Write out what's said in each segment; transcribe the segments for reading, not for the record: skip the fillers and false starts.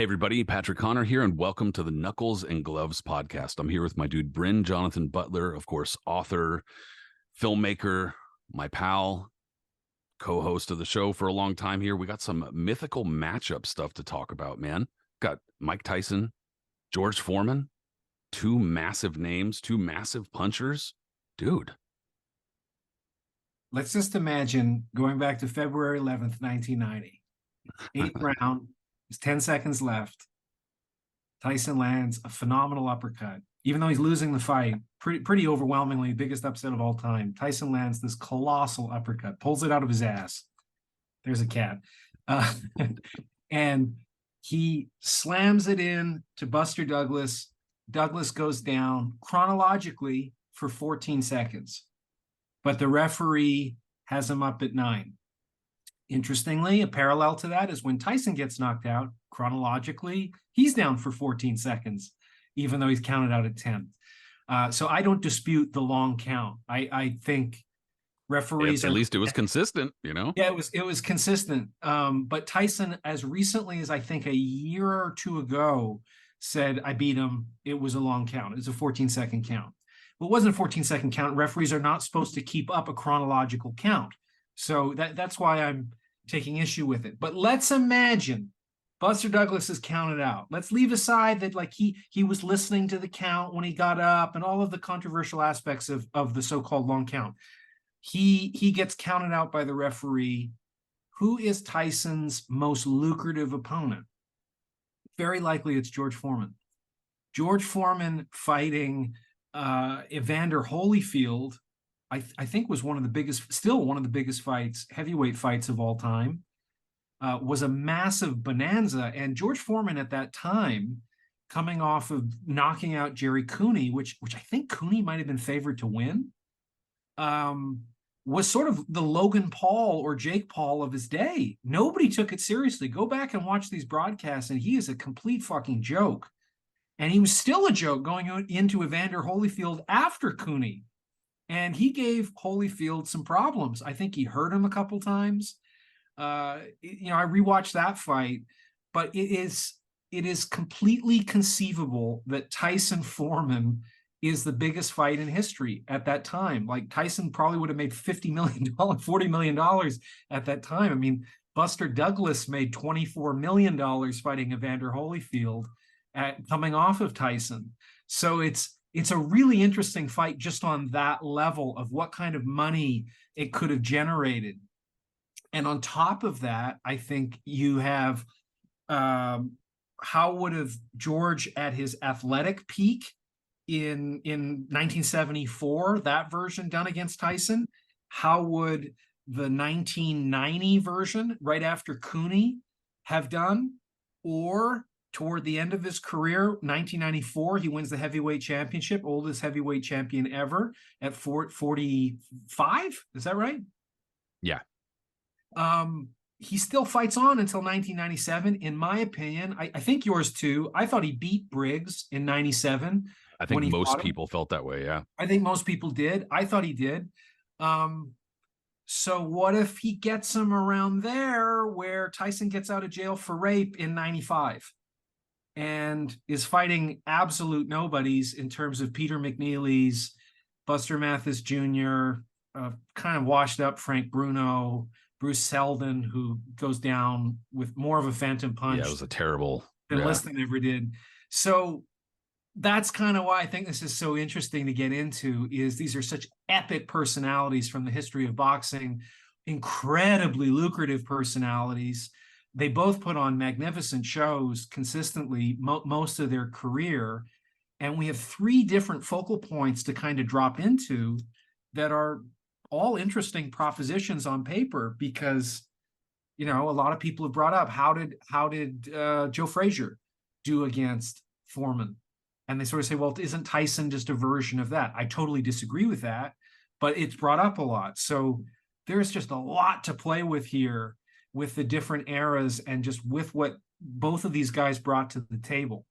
everybody, Patrick Connor here, and welcome to the Knuckles and Gloves podcast. I'm here with my dude, Brin-Jonathan Butler, of course, author, filmmaker, my pal, co-host of the show for a long time here. We got some mythical matchup stuff to talk about, man. Got Mike Tyson, George Foreman, two massive names, two massive punchers. Dude. Let's just imagine going back to February 11th, 1990. 8th round. There's 10 seconds left. Tyson lands a phenomenal uppercut. Even though he's losing the fight, pretty overwhelmingly, biggest upset of all time. Tyson lands this colossal uppercut, pulls it out of his ass. There's a cat. And he slams it in to Buster Douglas. Douglas goes down chronologically for 14 seconds. But the referee has him up at 9. Interestingly, a parallel to that is when Tyson gets knocked out, chronologically, he's down for 14 seconds, even though he's counted out at 10. So I don't dispute the long count. I think referees... At least it was consistent, you know? Yeah, it was consistent. But Tyson, as recently as I think a year or two ago, said, I beat him. It was a long count. It was a 14-second count. Well, it wasn't a 14-second count. Referees are not supposed to keep up a chronological count. So that's why I'm taking issue with it. But let's imagine Buster Douglas is counted out. Let's leave aside that like he was listening to the count when he got up and all of the controversial aspects of the so-called long count. He gets counted out by the referee. Who is Tyson's most lucrative opponent? Very likely it's George Foreman. George Foreman fighting Evander Holyfield, I think was still one of the biggest fights, heavyweight fights of all time, was a massive bonanza. And George Foreman at that time, coming off of knocking out Jerry Cooney, which I think Cooney might have been favored to win, was sort of the Logan Paul or Jake Paul of his day. Nobody took it seriously. Go back and watch these broadcasts, and he is a complete fucking joke. And he was still a joke going into Evander Holyfield after Cooney. And he gave Holyfield some problems. I think he hurt him a couple times. I rewatched that fight, but it is completely conceivable that Tyson-Foreman is the biggest fight in history at that time. Like Tyson probably would have made $50 million, $40 million at that time. I mean, Buster Douglas made $24 million fighting Evander Holyfield coming off of Tyson. So it's a really interesting fight just on that level of what kind of money it could have generated. And on top of that, I think you have how would have George at his athletic peak in 1974, that version done against Tyson, how would the 1990 version right after Cooney have done? Or toward the end of his career, 1994, he wins the heavyweight championship, oldest heavyweight champion ever at 45. Is that right? Yeah. He still fights on until 1997. In my opinion, I think yours too. I thought he beat Briggs in 97. I think most people felt that way. Yeah. I think most people did. I thought he did. So what if he gets him around there where Tyson gets out of jail for rape in 95? And is fighting absolute nobodies in terms of Peter McNeely's, Buster Mathis Jr., kind of washed up Frank Bruno, Bruce Seldon, who goes down with more of a phantom punch. Yeah, it was a terrible than Liston ever did. So that's kind of why I think this is so interesting to get into, is these are such epic personalities from the history of boxing, incredibly lucrative personalities. They both put on magnificent shows consistently most of their career. And we have 3 different focal points to kind of drop into that are all interesting propositions on paper because, a lot of people have brought up, how did Joe Frazier do against Foreman? And they sort of say, well, isn't Tyson just a version of that? I totally disagree with that, but it's brought up a lot. So there's just a lot to play with here with the different eras and just with what both of these guys brought to the table.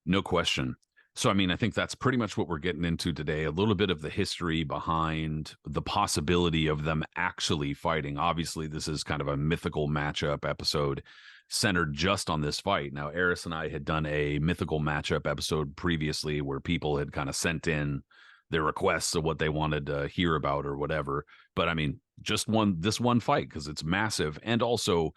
No question. So, I mean, I think that's pretty much what we're getting into today. A little bit of the history behind the possibility of them actually fighting. Obviously, this is kind of a mythical matchup episode centered just on this fight. Now, Eris and I had done a mythical matchup episode previously where people had kind of sent in their requests of what they wanted to hear about or whatever. But I mean, just this one fight because it's massive, and also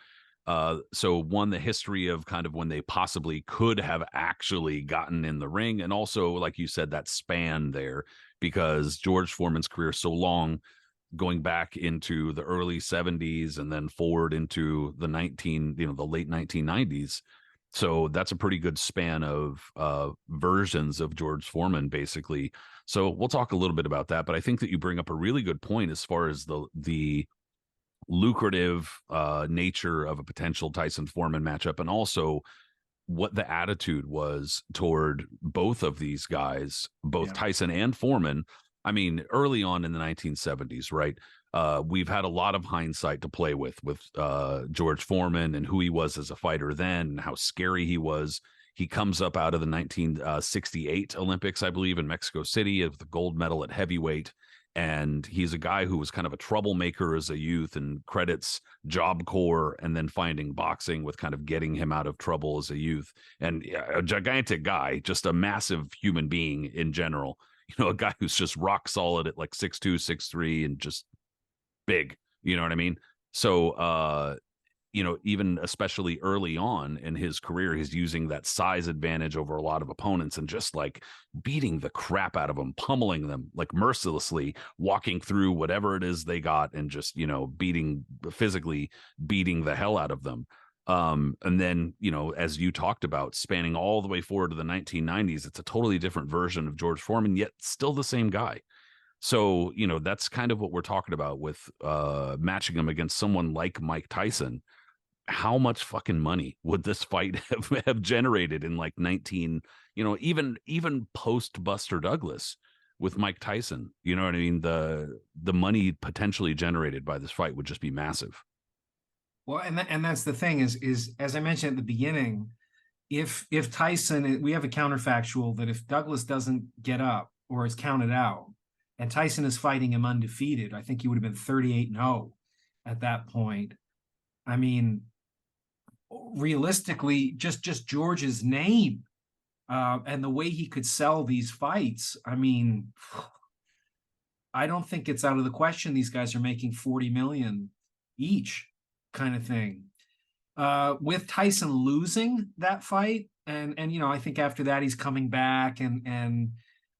so one, the history of kind of when they possibly could have actually gotten in the ring, and also like you said, that span there, because George Foreman's career is so long, going back into the early 70s and then forward into the the late 1990s. So that's a pretty good span of versions of George Foreman, basically. So we'll talk a little bit about that, but I think that you bring up a really good point as far as the lucrative nature of a potential Tyson-Foreman matchup, and also what the attitude was toward both of these guys, both Tyson and Foreman. I mean, early on in the 1970s, right? We've had a lot of hindsight to play with George Foreman and who he was as a fighter then, and how scary he was. He comes up out of the 1968 Olympics, I believe, in Mexico City with the gold medal at heavyweight. And he's a guy who was kind of a troublemaker as a youth, and credits Job Corps and then finding boxing with kind of getting him out of trouble as a youth. And a gigantic guy, just a massive human being in general. A guy who's just rock solid at like 6'2", 6'3", and just big. You know what I mean? So, even especially early on in his career, he's using that size advantage over a lot of opponents and just like beating the crap out of them, pummeling them like mercilessly, walking through whatever it is they got and just, physically beating the hell out of them. And then, as you talked about, spanning all the way forward to the 1990s, it's a totally different version of George Foreman, yet still the same guy. So, that's kind of what we're talking about with matching him against someone like Mike Tyson. How much fucking money would this fight have generated in like 19, even post Buster Douglas with Mike Tyson? You know what I mean? The money potentially generated by this fight would just be massive. Well, and that's the thing is as I mentioned at the beginning, if Tyson, we have a counterfactual that if Douglas doesn't get up or is counted out, and Tyson is fighting him undefeated, I think he would have been 38-0 at that point. I mean, realistically, just George's name and the way he could sell these fights, I mean, I don't think it's out of the question these guys are making 40 million each, kind of thing. With Tyson losing that fight, and I think after that he's coming back, and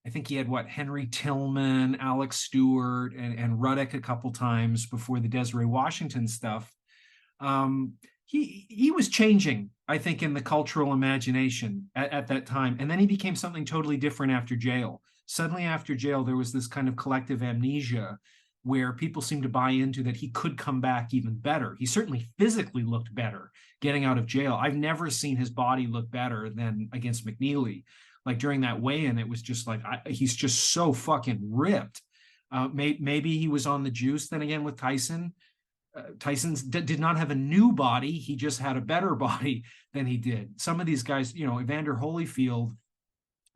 I think he had Henry Tillman, Alex Stewart, and Ruddock a couple times before the Desiree Washington stuff. He was changing, I think, in the cultural imagination at that time. And then he became something totally different after jail. Suddenly after jail, there was this kind of collective amnesia where people seemed to buy into that he could come back even better. He certainly physically looked better getting out of jail. I've never seen his body look better than against McNeely. Like during that weigh-in, it was just like, he's just so fucking ripped. Maybe he was on the juice. Then again, with Tyson, Tyson did not have a new body. He just had a better body than he did. Some of these guys, Evander Holyfield,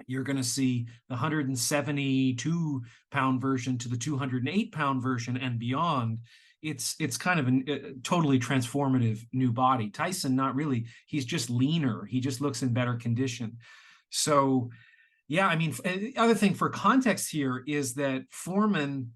you're going to see the 172-pound version to the 208-pound version and beyond. It's kind of a totally transformative new body. Tyson, not really. He's just leaner. He just looks in better condition. So, yeah, I mean, other thing for context here is that Foreman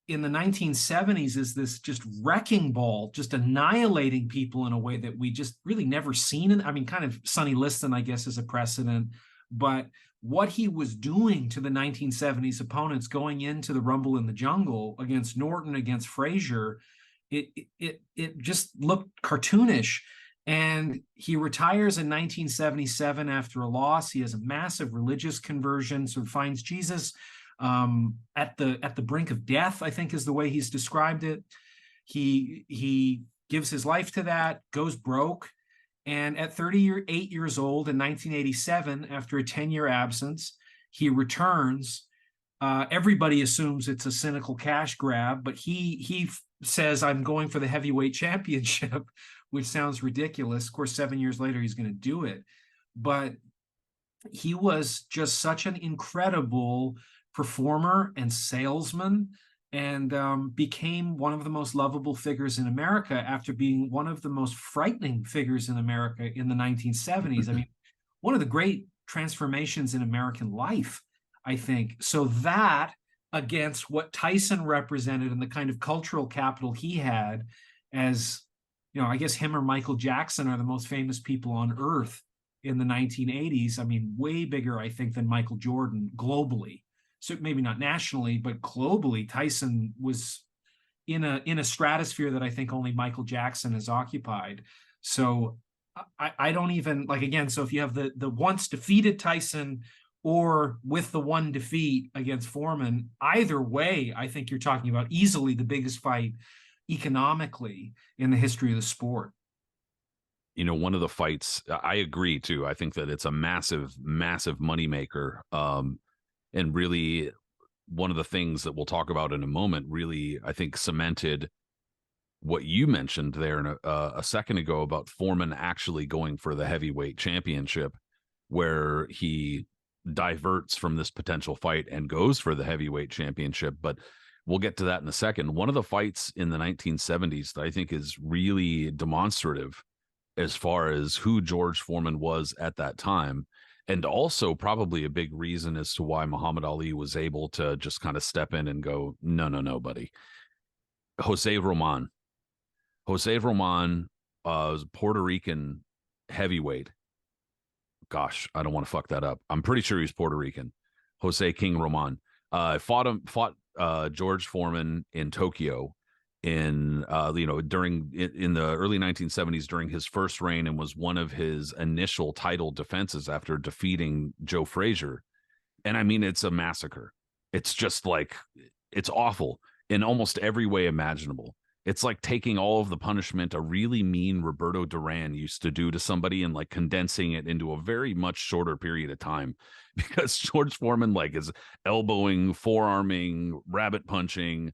in the 1970s is this just wrecking ball, just annihilating people in a way that we just really never seen. I mean, kind of Sonny Liston, I guess, is a precedent, but what he was doing to the 1970s opponents going into the Rumble in the Jungle against Norton, against Frazier, it just looked cartoonish. And he retires in 1977 after a loss. He has a massive religious conversion, sort of finds Jesus at the brink of death, I think is the way he's described it. He gives his life to that, goes broke. And at 38 years old in 1987, after a 10-year absence, he returns. Everybody assumes it's a cynical cash grab, but he says, I'm going for the heavyweight championship, which sounds ridiculous. Of course, 7 years later, he's going to do it. But he was just such an incredible performer and salesman and became one of the most lovable figures in America after being one of the most frightening figures in America in the 1970s. I mean, one of the great transformations in American life, I think. So that against what Tyson represented and the kind of cultural capital he had as, I guess him or Michael Jackson are the most famous people on earth in the 1980s. I mean, way bigger, I think, than Michael Jordan globally. So maybe not nationally, but globally, Tyson was in a stratosphere that I think only Michael Jackson has occupied. So I don't even like, again, so if you have the once defeated Tyson or with the one defeat against Foreman, either way, I think you're talking about easily the biggest fight economically in the history of the sport. One of the fights, I agree too. I think that it's a massive, massive moneymaker. And really, one of the things that we'll talk about in a moment really, I think, cemented what you mentioned there a second ago about Foreman actually going for the heavyweight championship, where he diverts from this potential fight and goes for the heavyweight championship. But we'll get to that in a second. One of the fights in the 1970s that I think is really demonstrative as far as who George Foreman was at that time, and also probably a big reason as to why Muhammad Ali was able to just kind of step in and go, no, no, no, buddy. Jose Roman. Jose Roman was a Puerto Rican heavyweight. Gosh, I don't want to fuck that up. I'm pretty sure he's Puerto Rican. Jose King Roman fought George Foreman in Tokyo during in the early 1970s during his first reign, and was one of his initial title defenses after defeating Joe Frazier. And I mean, it's a massacre. It's just like, it's awful in almost every way imaginable. It's like taking all of the punishment a really mean Roberto Duran used to do to somebody and like condensing it into a very much shorter period of time, because George Foreman like is elbowing, forearming, rabbit punching,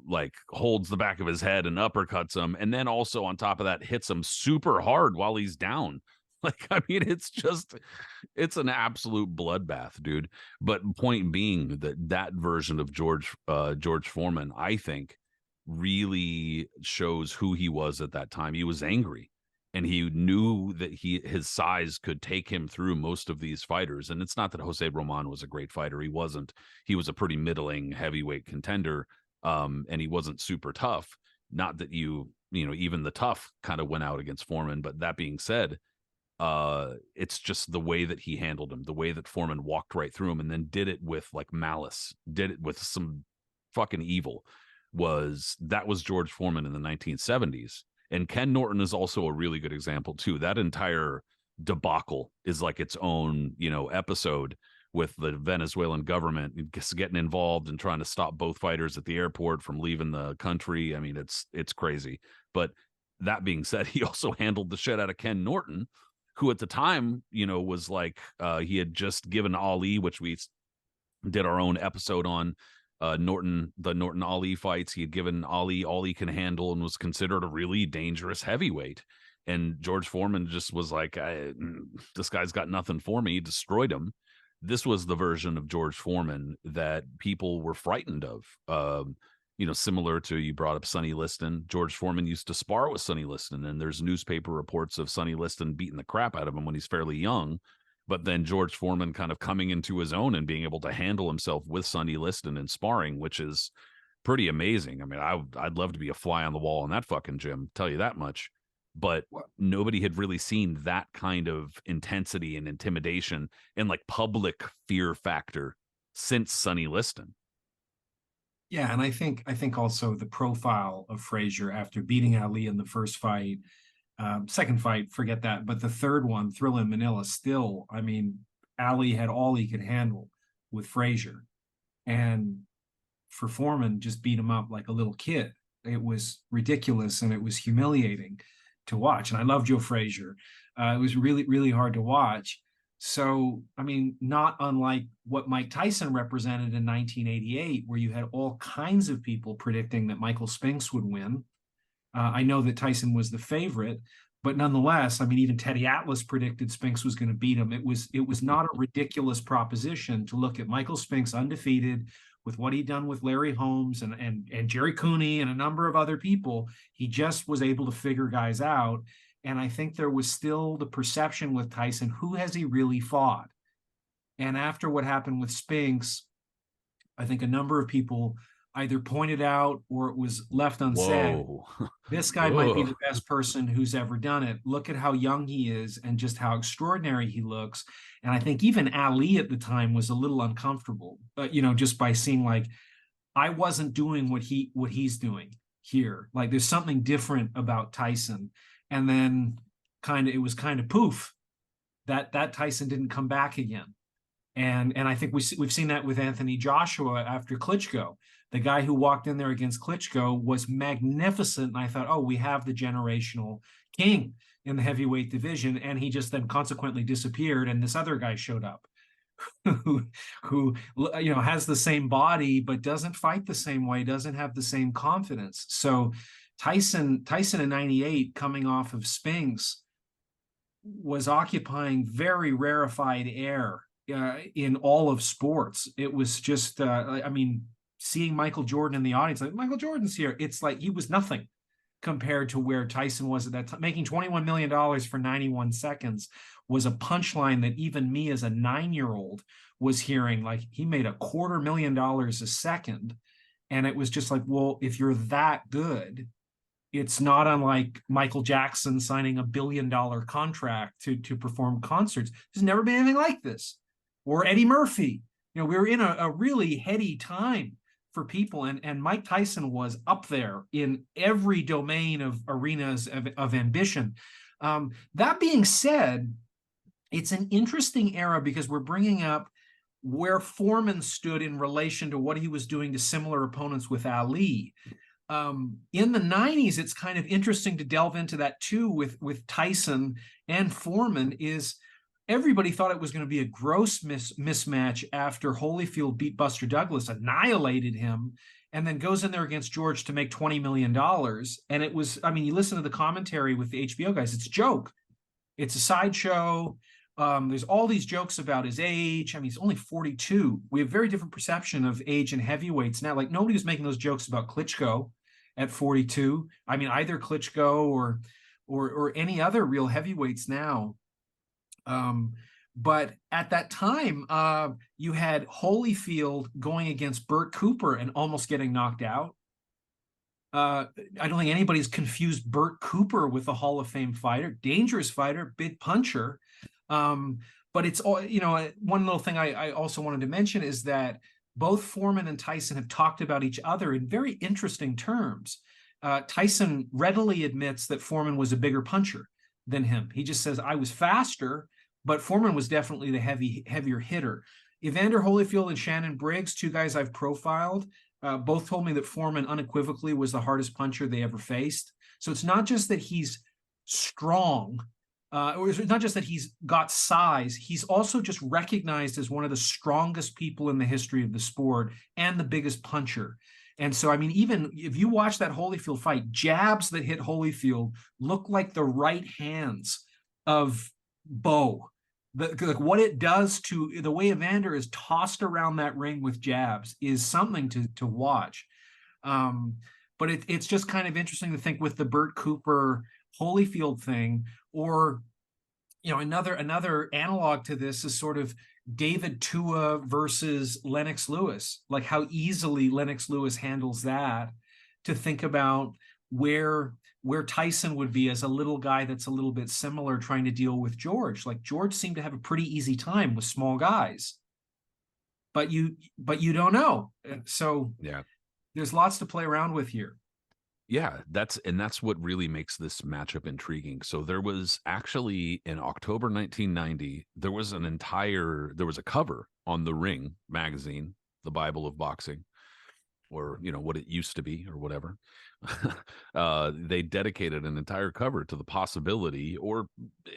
like holds the back of his head and uppercuts him. And then also on top of that, hits him super hard while he's down. Like, I mean, it's an absolute bloodbath, dude. But point being that version of George Foreman, I think, really shows who he was at that time. He was angry, and he knew that his size could take him through most of these fighters. And it's not that Jose Roman was a great fighter. He wasn't. He was a pretty middling heavyweight contender. And he wasn't super tough. Not that even the tough kind of went out against Foreman. But that being said, it's just the way that he handled him, the way that Foreman walked right through him and then did it with like malice, did it with some fucking evil. That was George Foreman in the 1970s. And Ken Norton is also a really good example too. That entire debacle is like its own, episode, with the Venezuelan government getting involved and trying to stop both fighters at the airport from leaving the country. I mean, it's crazy. But that being said, he also handled the shit out of Ken Norton, who at the time, was like, he had just given Ali, which we did our own episode on, the Norton Ali fights. He had given Ali all he can handle and was considered a really dangerous heavyweight. And George Foreman just was like, this guy's got nothing for me. He destroyed him. This was the version of George Foreman that people were frightened of. Similar to, you brought up Sonny Liston. George Foreman used to spar with Sonny Liston, and there's newspaper reports of Sonny Liston beating the crap out of him when he's fairly young. But then George Foreman kind of coming into his own and being able to handle himself with Sonny Liston in sparring, which is pretty amazing. I mean, I'd love to be a fly on the wall in that fucking gym, tell you that much. But nobody had really seen that kind of intensity and intimidation and like public fear factor since Sonny Liston. Yeah, and I think also the profile of Frazier after beating Ali in the first fight, second fight, forget that, but the third one, Thrilla in Manila, still, I mean, Ali had all he could handle with Frazier, and for Foreman just beat him up like a little kid. It was ridiculous and it was humiliating to watch. And I love Joe Frazier. It was really, really hard to watch. So, I mean, not unlike what Mike Tyson represented in 1988, where you had all kinds of people predicting that Michael Spinks would win. I know that Tyson was the favorite, but nonetheless, I mean, even Teddy Atlas predicted Spinks was going to beat him. It was not a ridiculous proposition to look at Michael Spinks undefeated with what he'd done with Larry Holmes and Jerry Cooney and a number of other people. He just was able to figure guys out. And I think there was still the perception with Tyson, who has he really fought? And after what happened with Spinks, I think a number of people either pointed out or it was left unsaid. Whoa. This guy might be the best person who's ever done it. Look at how young he is and just how extraordinary he looks. And I think even Ali at the time was a little uncomfortable, just by seeing like, I wasn't doing what he's doing here. Like there's something different about Tyson. And then it was kind of poof, that Tyson didn't come back again. And I think we've seen that with Anthony Joshua after Klitschko. The guy who walked in there against Klitschko was magnificent. And I thought, oh, we have the generational king in the heavyweight division. And he just then consequently disappeared. And this other guy showed up who has the same body, but doesn't fight the same way, doesn't have the same confidence. So Tyson in 98, coming off of Spinks, was occupying very rarefied air in all of sports. It was just, seeing Michael Jordan in the audience, like Michael Jordan's here. It's like he was nothing compared to where Tyson was at that time. Making $21 million for 91 seconds was a punchline that even me as a 9-year-old was hearing. Like he made $250,000 a second. And it was just like, well, if you're that good, it's not unlike Michael Jackson signing $1 billion contract to perform concerts. There's never been anything like this. Or Eddie Murphy. We were in a really heady time for people, and Mike Tyson was up there in every domain of arenas of ambition. That being said, it's an interesting era because we're bringing up where Foreman stood in relation to what he was doing to similar opponents with Ali. In the 90s, it's kind of interesting to delve into that too with Tyson and Foreman. Is everybody thought it was going to be a gross mismatch after Holyfield beat Buster Douglas, annihilated him, and then goes in there against George to make $20 million. And it was, you listen to the commentary with the HBO guys, it's a joke. It's a sideshow. There's all these jokes about his age. He's only 42. We have very different perception of age in heavyweights now. Like nobody was making those jokes about Klitschko at 42. Either Klitschko or any other real heavyweights now. But at that time, you had Holyfield going against Burt Cooper and almost getting knocked out. I don't think anybody's confused Burt Cooper with a Hall of Fame fighter, dangerous fighter, big puncher. But it's all, one little thing I also wanted to mention is that both Foreman and Tyson have talked about each other in very interesting terms. Tyson readily admits that Foreman was a bigger puncher than him. He just says, I was faster, but Foreman was definitely the heavier hitter. Evander Holyfield and Shannon Briggs, two guys I've profiled, both told me that Foreman unequivocally was the hardest puncher they ever faced. So it's not just that he's strong, or it's not just that he's got size, he's also just recognized as one of the strongest people in the history of the sport and the biggest puncher. And so, even if you watch that Holyfield fight, jabs that hit Holyfield look like the right hands of Bo. What it does to the way Evander is tossed around that ring with jabs is something to watch. But it's just kind of interesting to think with the Burt Cooper Holyfield thing, or another analog to this is sort of David Tua versus Lennox Lewis, like how easily Lennox Lewis handles that, to think about where Tyson would be as a little guy that's a little bit similar, trying to deal with George. Like George seemed to have a pretty easy time with small guys, but you don't know. So yeah, there's lots to play around with here. Yeah, that's what really makes this matchup intriguing. So there was actually in October 1990, there was a cover on The Ring magazine, the Bible of boxing, or what it used to be or whatever. They dedicated an entire cover to the possibility, or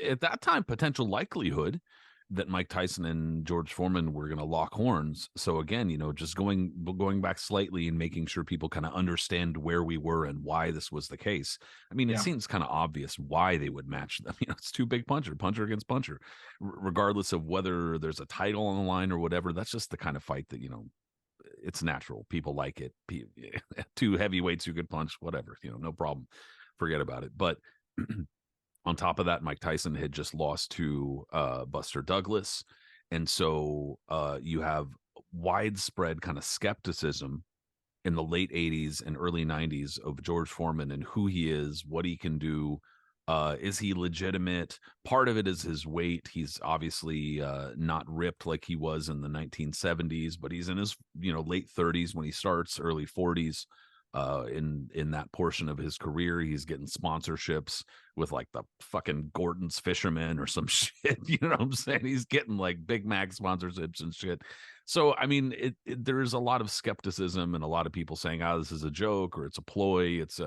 at that time potential likelihood, that Mike Tyson and George Foreman were going to lock horns. So again, just going back slightly and making sure people kind of understand where we were and why this was the case. It seems kind of obvious why they would match them. It's two big puncher against puncher, regardless of whether there's a title on the line or whatever. That's just the kind of fight that, it's natural. People like it. Two heavyweights who could punch, whatever, no problem. Forget about it. But on top of that, Mike Tyson had just lost to Buster Douglas. And so you have widespread kind of skepticism in the late 80s and early 90s of George Foreman and who he is, what he can do. Is he legitimate? Part of it is his weight. He's obviously not ripped like he was in the 1970s, but he's in his late 30s when he starts, early 40s. In that portion of his career, he's getting sponsorships with like the fucking Gordon's Fisherman or some shit. You know what I'm saying? He's getting like Big Mac sponsorships and shit. So I mean, there's a lot of skepticism and a lot of people saying, "Oh, this is a joke or it's a ploy, it's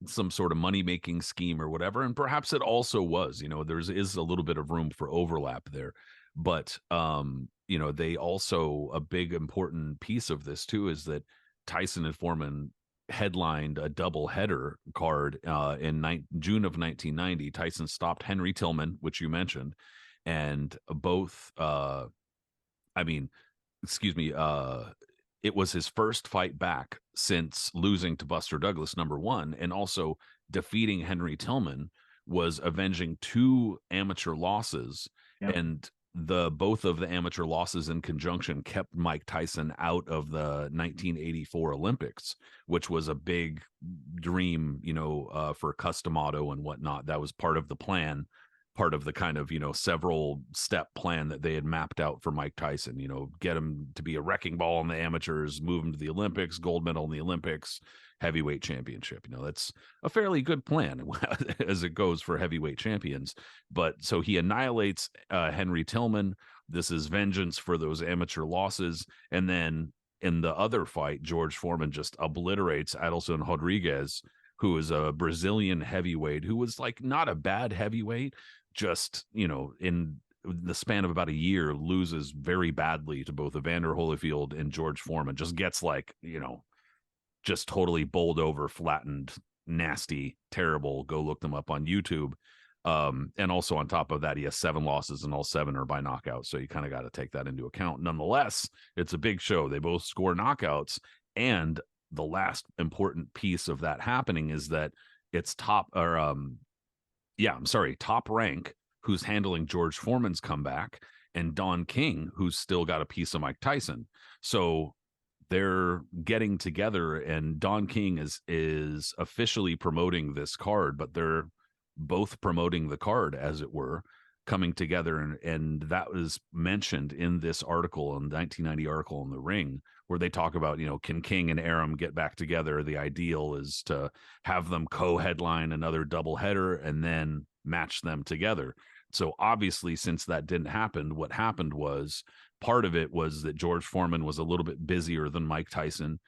some sort of money making scheme or whatever." And perhaps it also was. Is a little bit of room for overlap there, but they also, a big important piece of this too is that Tyson and Foreman headlined a double header card in June of 1990. Tyson stopped Henry Tillman, which you mentioned, and both it was his first fight back since losing to Buster Douglas, number one, and also defeating Henry Tillman was avenging two amateur losses. Yep. And both of the amateur losses in conjunction kept Mike Tyson out of the 1984 Olympics, which was a big dream, for Customato and whatnot. That was part of the plan, part of the kind of, several step plan that they had mapped out for Mike Tyson, get him to be a wrecking ball in the amateurs, move him to the Olympics, gold medal in the Olympics, heavyweight championship. That's a fairly good plan as it goes for heavyweight champions. But so he annihilates Henry Tillman. This is vengeance for those amateur losses. And then in the other fight, George Foreman just obliterates Adilson Rodriguez, who is a Brazilian heavyweight, who was like not a bad heavyweight, just, in the span of about a year, loses very badly to both Evander Holyfield and George Foreman. Just gets like, just totally bowled over, flattened, nasty, terrible. Go look them up on YouTube. And also on top of that, he has 7 losses and all 7 are by knockout. So you kind of got to take that into account. Nonetheless, it's a big show. They both score knockouts. And the last important piece of that happening is that it's Top Rank, who's handling George Foreman's comeback, and Don King, who's still got a piece of Mike Tyson. So they're getting together, and Don King is officially promoting this card, but they're both promoting the card, as it were, coming together. And that was mentioned in this article, in the 1990 article in The Ring, where they talk about, can King and Arum get back together? The ideal is to have them co-headline another doubleheader and then match them together. So obviously, since that didn't happen, what happened was, part of it was that George Foreman was a little bit busier than Mike Tyson,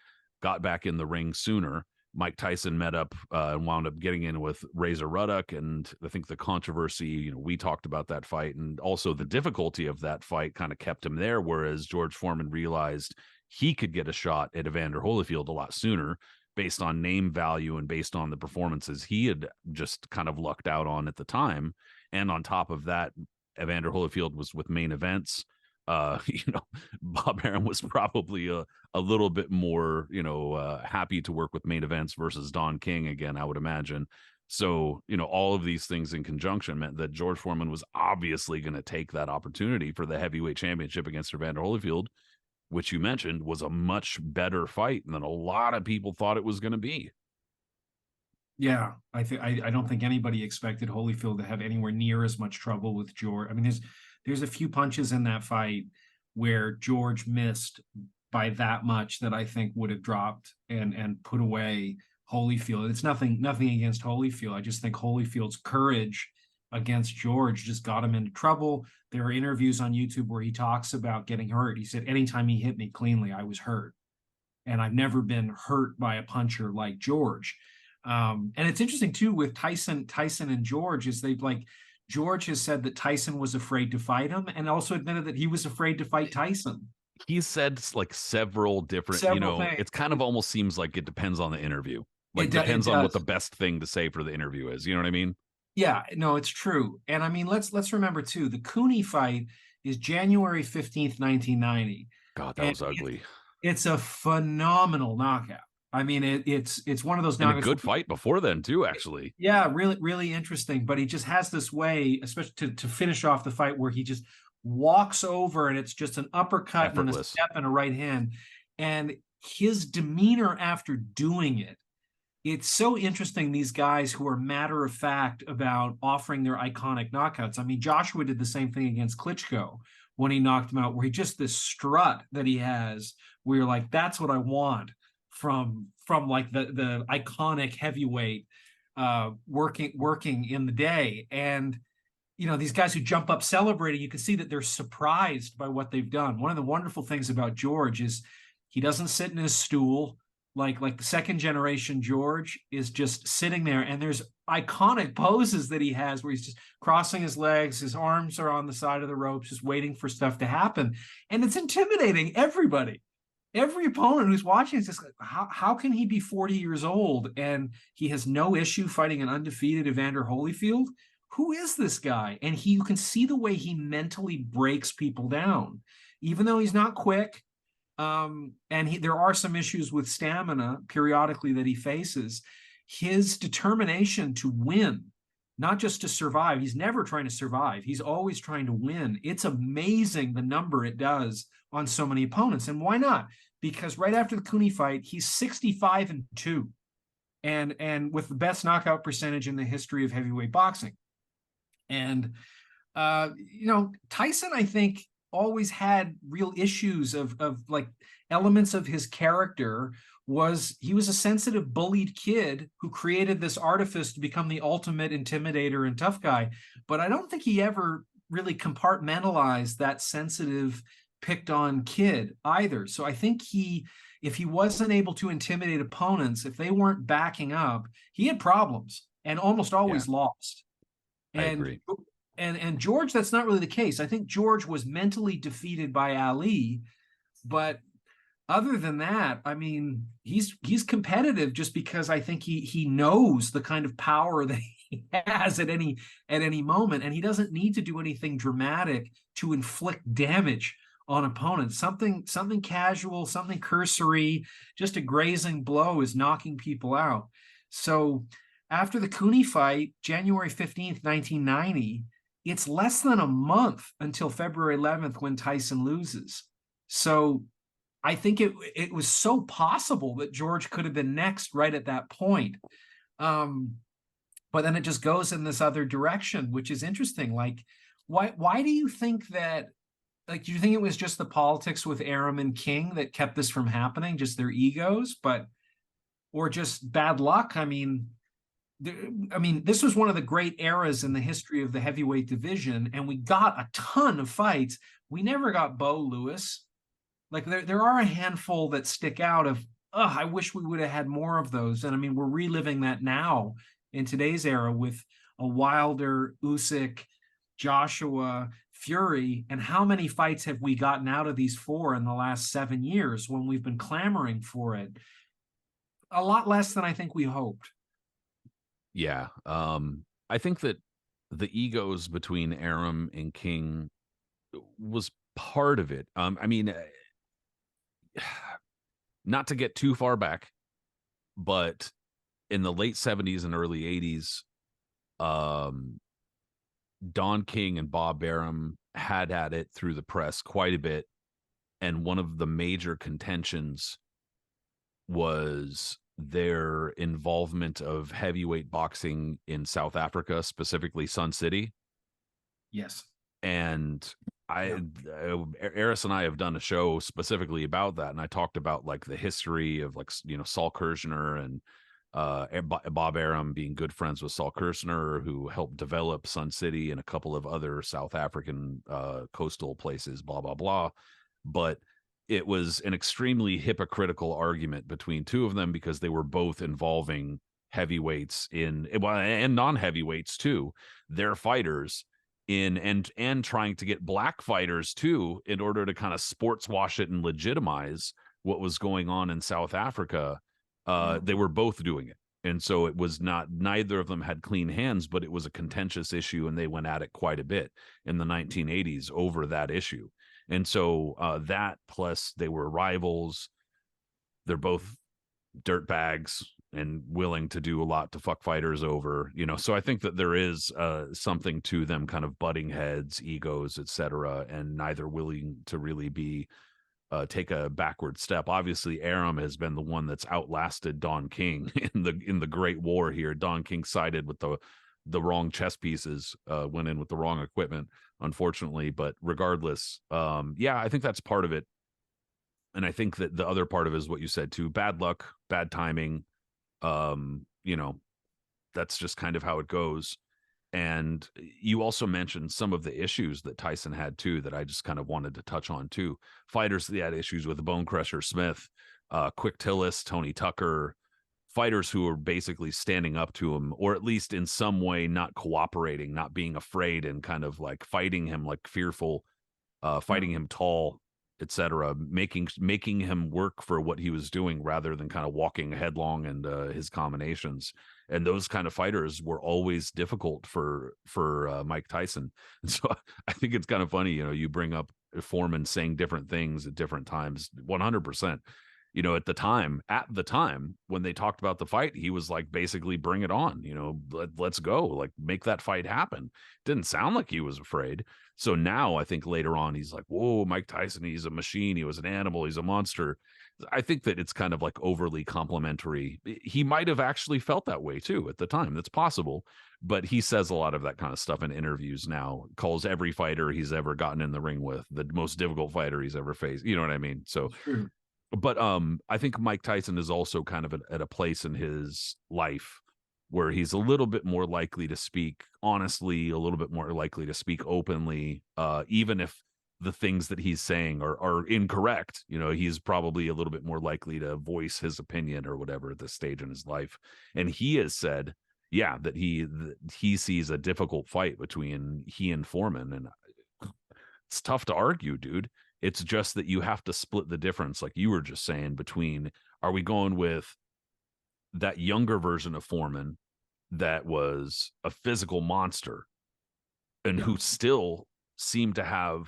got back in the ring sooner. Mike Tyson met up and wound up getting in with Razor Ruddock. And I think the controversy, we talked about that fight, and also the difficulty of that fight kind of kept him there. Whereas George Foreman realized he could get a shot at Evander Holyfield a lot sooner, based on name value and based on the performances he had just kind of lucked out on at the time. And on top of that, Evander Holyfield was with Main Events. Bob Arum was probably a little bit more, happy to work with Main Events versus Don King again, I would imagine. So, all of these things in conjunction meant that George Foreman was obviously going to take that opportunity for the heavyweight championship against Evander Holyfield, which you mentioned was a much better fight than a lot of people thought it was going to be. Yeah, I don't think anybody expected Holyfield to have anywhere near as much trouble with George. I mean, there's a few punches in that fight where George missed by that much that I think would have dropped and put away Holyfield. It's nothing against Holyfield. I just think Holyfield's courage against George just got him into trouble. There are interviews on YouTube where he talks about getting hurt. He said, anytime he hit me cleanly, I was hurt. And I've never been hurt by a puncher like George. And it's interesting too with Tyson and George, is George has said that Tyson was afraid to fight him, and also admitted that he was afraid to fight Tyson. He said like several different things. It's kind of almost seems like it depends on the interview. Like it depends on what the best thing to say for the interview is. You know what I mean? Yeah, no, it's true. And I mean, let's remember too, the Cooney fight is January 15th, 1990. God, that was ugly. It's a phenomenal knockout. I mean, it's one of those And a knockouts. good fight before then too, actually. Yeah, really, really interesting. But he just has this way, especially to finish off the fight, where he just walks over and it's just an uppercut and then a Effortless. step and a right hand. And his demeanor after doing it, it's so interesting. These guys who are matter of fact about offering their iconic knockouts. I mean, Joshua did the same thing against Klitschko when he knocked him out, where he just this strut that he has, where you're like, that's what I want from like the iconic heavyweight working in the day. And these guys who jump up celebrating, you can see that they're surprised by what they've done. One of the wonderful things about George is he doesn't sit in his stool like the second generation George is just sitting there, and there's iconic poses that he has where he's just crossing his legs, his arms are on the side of the ropes, just waiting for stuff to happen. And it's intimidating everybody. Every opponent who's watching is just like, how can he be 40 years old and he has no issue fighting an undefeated Evander Holyfield? Who is this guy? And you can see the way he mentally breaks people down, even though he's not quick. And there are some issues with stamina periodically that he faces. His determination to win, not just to survive. He's never trying to survive. He's always trying to win. It's amazing the number it does on so many opponents. And why not? Because right after the Cooney fight, he's 65-2, and with the best knockout percentage in the history of heavyweight boxing. And Tyson, I think, always had real issues of like elements of his character. He was a sensitive, bullied kid who created this artifice to become the ultimate intimidator and tough guy. But I don't think he ever really compartmentalized that sensitive, picked on kid either. So I think if he wasn't able to intimidate opponents, if they weren't backing up, he had problems and almost always lost. I agree. And George, that's not really the case. I think George was mentally defeated by Ali, but other than that, I mean, he's competitive just because I think he knows the kind of power that he has at any moment, and he doesn't need to do anything dramatic to inflict damage on opponents. Something casual, something cursory, just a grazing blow is knocking people out. So after the Cooney fight, January 15th, 1990, it's less than a month until February 11th when Tyson loses. So I think it was so possible that George could have been next right at that point. But then it just goes in this other direction, which is interesting. Like, why do you think that, like, do you think it was just the politics with Arum and King that kept this from happening, just their egos, or just bad luck? I mean, this was one of the great eras in the history of the heavyweight division, and we got a ton of fights. We never got Bo Lewis. Like, there are a handful that stick out of, I wish we would have had more of those. And I mean, we're reliving that now in today's era with a Wilder, Usyk, Joshua, Fury. And how many fights have we gotten out of these four in the last 7 years when we've been clamoring for it? A lot less than I think we hoped. Yeah. I think that the egos between Arum and King was part of it. I mean, not to get too far back, but in the late 70s and early 80s, Don King and Bob Arum had at it through the press quite a bit. And one of the major contentions was their involvement of heavyweight boxing in South Africa, specifically Sun City. Yes. And Eris and I have done a show specifically about that. And I talked about like the history of like, Saul Kirshner and Bob Arum being good friends with Saul Kirshner, who helped develop Sun City and a couple of other South African coastal places, blah, blah, blah. But it was an extremely hypocritical argument between two of them because they were both involving heavyweights and non-heavyweights too, their fighters and trying to get black fighters too, in order to kind of sports wash it and legitimize what was going on in South Africa. They were both doing it. And so it was not, neither of them had clean hands, but it was a contentious issue, and they went at it quite a bit in the 1980s over that issue. And so that, plus they were rivals. They're both dirtbags and willing to do a lot to fuck fighters over, so I think that there is something to them kind of butting heads, egos, etc., and neither willing to really be take a backward step. Obviously, Arum has been the one that's outlasted Don King in the Great War here. Don King sided with the wrong chess pieces, went in with the wrong equipment, unfortunately. But regardless, yeah, I think that's part of it. And I think that the other part of it is what you said too: bad luck, bad timing. Um, you know, that's just kind of how it goes. And you also mentioned some of the issues that Tyson had too, that I just kind of wanted to touch on too. Fighters that had issues with Bone Crusher Smith, Quick Tillis, Tony Tucker, fighters who were basically standing up to him, or at least in some way not cooperating, not being afraid, and kind of like fighting him like fearful, fighting him tall, etc., making him work for what he was doing rather than kind of walking headlong and his combinations. And those kind of fighters were always difficult for Mike Tyson. And so I think it's kind of funny, you bring up Foreman saying different things at different times. 100%. At the time when they talked about the fight, he was like, basically, bring it on, let's go, like, make that fight happen. Didn't sound like he was afraid. So now I think later on he's like, whoa, Mike Tyson, he's a machine, he was an animal, he's a monster. I think that it's kind of like overly complimentary. He might have actually felt that way too at the time. That's possible. But he says a lot of that kind of stuff in interviews now, calls every fighter he's ever gotten in the ring with the most difficult fighter he's ever faced. You know what I mean? So True. but I think Mike Tyson is also kind of at a place in his life where he's a little bit more likely to speak honestly, a little bit more likely to speak openly, even if the things that he's saying are incorrect. He's probably a little bit more likely to voice his opinion or whatever at this stage in his life. And he has said, yeah, that he sees a difficult fight between he and Foreman, and it's tough to argue, dude. It's just that you have to split the difference, like you were just saying, between, are we going with that younger version of Foreman that was a physical monster and who still seemed to have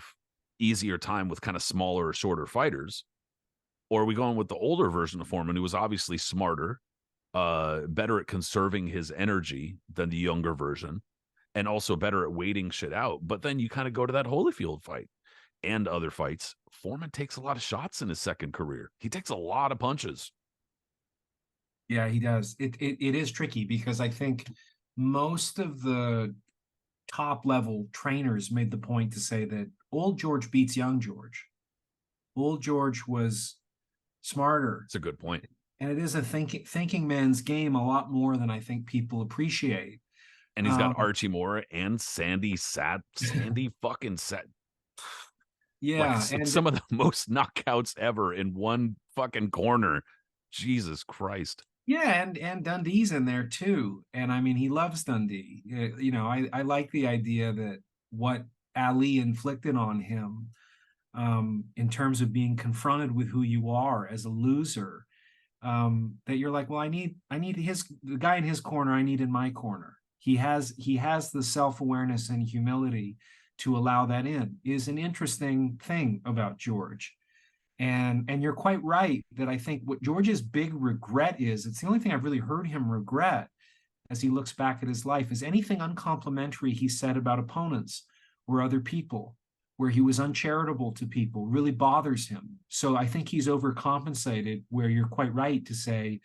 easier time with kind of smaller, shorter fighters? Or are we going with the older version of Foreman, who was obviously smarter, better at conserving his energy than the younger version, and also better at waiting shit out? But then you kind of go to that Holyfield fight and other fights. Foreman takes a lot of shots in his second career. He takes a lot of punches. Yeah, he does. It is tricky because I think most of the top level trainers made the point to say that old George beats young George. Old George was smarter. It's a good point. And it is a thinking man's game a lot more than I think people appreciate. And he's got Archie Moore and Sandy fucking Sad. Yeah, like and some of the most knockouts ever in one fucking corner. Jesus Christ. Yeah, and Dundee's in there too. And I mean, he loves Dundee. I like the idea that what Ali inflicted on him, in terms of being confronted with who you are as a loser, that you're like, well, I need the guy in his corner, I need in my corner. He has the self-awareness and humility to allow that in, is an interesting thing about George. And you're quite right that I think what George's big regret is, it's the only thing I've really heard him regret as he looks back at his life, is anything uncomplimentary he said about opponents or other people, where he was uncharitable to people, really bothers him. So I think he's overcompensated, where you're quite right to say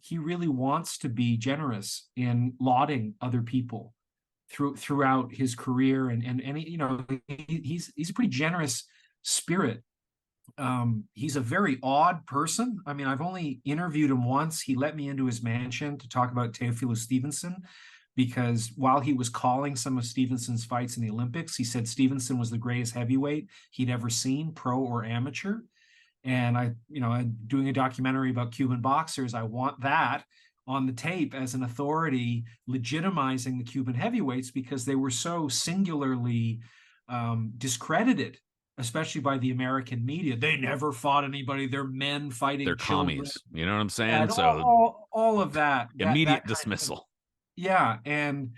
he really wants to be generous in lauding other people throughout his career. And he's a pretty generous spirit. He's a very odd person. I mean, I've only interviewed him once. He let me into his mansion to talk about Teofilo Stevenson, because while he was calling some of Stevenson's fights in the Olympics, he said Stevenson was the greatest heavyweight he'd ever seen, pro or amateur. And I'm doing a documentary about Cuban boxers. I want that on the tape as an authority legitimizing the Cuban heavyweights, because they were so singularly discredited, especially by the American media. They never fought anybody. They're men fighting They're children. commies. You know what I'm saying? And So all of that Immediate kind of, dismissal. yeah. And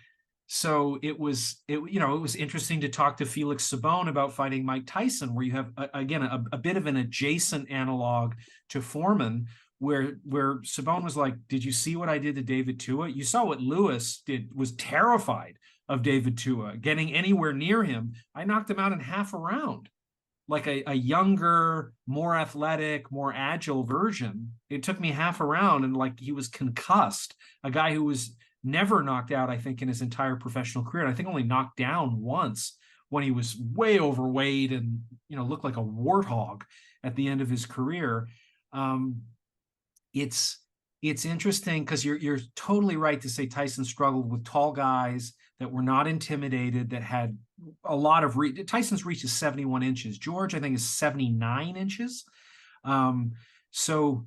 so it was interesting to talk to Felix Sabone about fighting Mike Tyson, where you have again a bit of an adjacent analog to Foreman, where Sabone was like, did you see what I did to David Tua? You saw what Lewis did, was terrified of David Tua. Getting anywhere near him, I knocked him out in half a round. Like a younger, more athletic, more agile version. It took me half a round, and like he was concussed. A guy who was never knocked out, I think, in his entire professional career. And I think only knocked down once when he was way overweight and, looked like a warthog at the end of his career. It's interesting because you're totally right to say Tyson struggled with tall guys that were not intimidated, that had a lot of Tyson's reach is 71 inches. George, I think, is 79 inches. So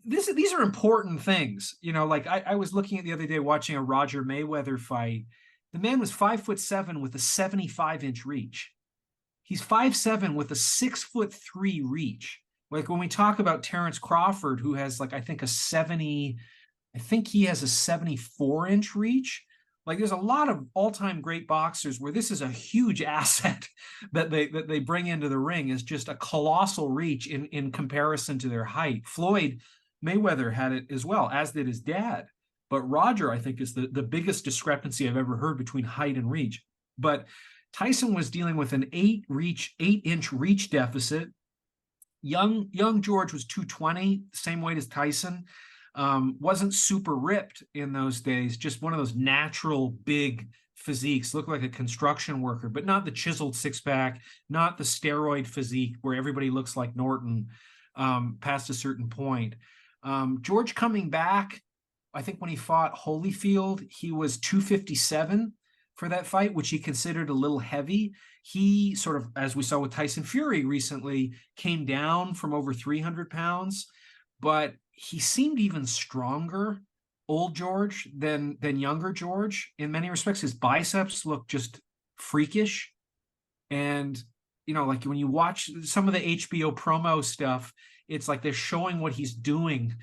these are important things. Like I was looking at the other day watching a Roger Mayweather fight. The man was 5'7" with a 75-inch reach. He's 5'7" with a 6'3" reach. Like when we talk about Terrence Crawford, who has I think he has a 74-inch reach. Like there's a lot of all-time great boxers where this is a huge asset that they bring into the ring, is just a colossal reach in comparison to their height. Floyd Mayweather had it as well, as did his dad. But Roger, I think, is the biggest discrepancy I've ever heard between height and reach. But Tyson was dealing with an 8-inch reach deficit. Young George was 220, same weight as Tyson. Wasn't super ripped in those days, just one of those natural big physiques, looked like a construction worker, but not the chiseled six-pack, not the steroid physique where everybody looks like Norton past a certain point. George coming back, I think when he fought Holyfield, he was 257 for that fight, which he considered a little heavy. He sort of, as we saw with Tyson Fury recently, came down from over 300 pounds, but he seemed even stronger, old George, than younger George. In many respects, his biceps looked just freakish. And, like when you watch some of the HBO promo stuff, it's like they're showing what he's doing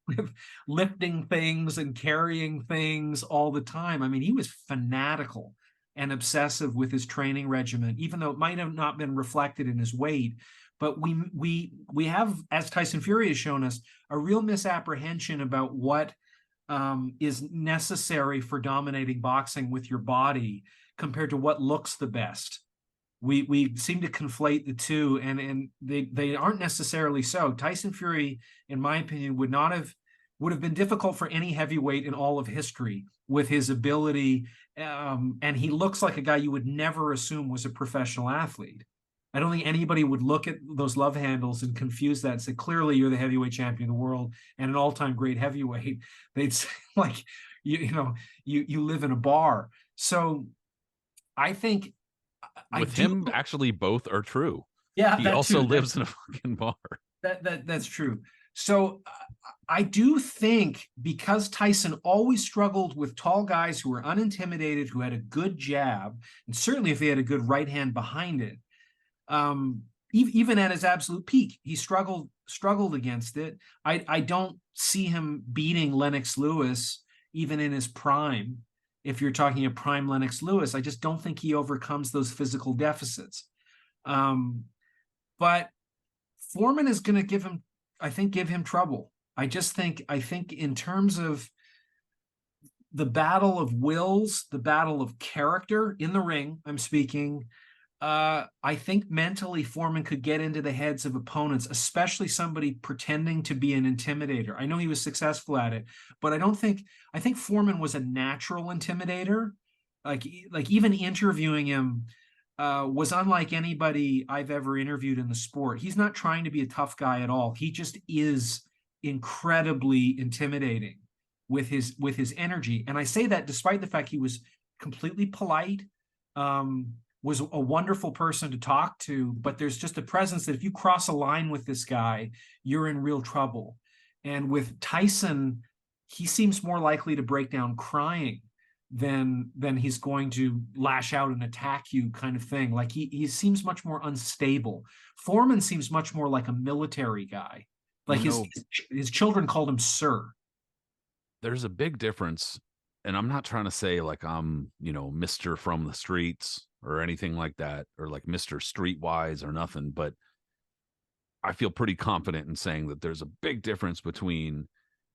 with lifting things and carrying things all the time. I mean, he was fanatical and obsessive with his training regimen, even though it might have not been reflected in his weight. But we have, as Tyson Fury has shown us, a real misapprehension about what is necessary for dominating boxing with your body compared to what looks the best. We seem to conflate the two, and they aren't necessarily so. Tyson Fury, in my opinion, would have been difficult for any heavyweight in all of history with his ability, and he looks like a guy you would never assume was a professional athlete. I don't think anybody would look at those love handles and confuse that and say, clearly you're the heavyweight champion of the world and an all-time great heavyweight. They'd say, like, you live in a bar. So I think with him, actually, both are true. Yeah, he also lives in a fucking bar. That's true. So I do think, because Tyson always struggled with tall guys who were unintimidated, who had a good jab, and certainly if he had a good right hand behind it, even at his absolute peak, he struggled against it. I don't see him beating Lennox Lewis even in his prime. If you're talking a prime Lennox Lewis, I just don't think he overcomes those physical deficits. But Foreman is going to give him trouble. I think in terms of the battle of wills, the battle of character in the ring, I'm speaking, I think mentally Foreman could get into the heads of opponents, especially somebody pretending to be an intimidator. I know he was successful at it, but I think Foreman was a natural intimidator. Like even interviewing him was unlike anybody I've ever interviewed in the sport. He's not trying to be a tough guy at all. He just is incredibly intimidating with his energy. And I say that despite the fact he was completely polite, was a wonderful person to talk to, but there's just a presence that if you cross a line with this guy, you're in real trouble. And with Tyson, he seems more likely to break down crying than he's going to lash out and attack you, kind of thing. Like he seems much more unstable. Foreman seems much more like a military guy. Like his children called him sir. there's a big difference, and I'm not trying to say like I'm, Mr. from the streets or anything like that, or like Mr. Streetwise or nothing, but I feel pretty confident in saying that there's a big difference between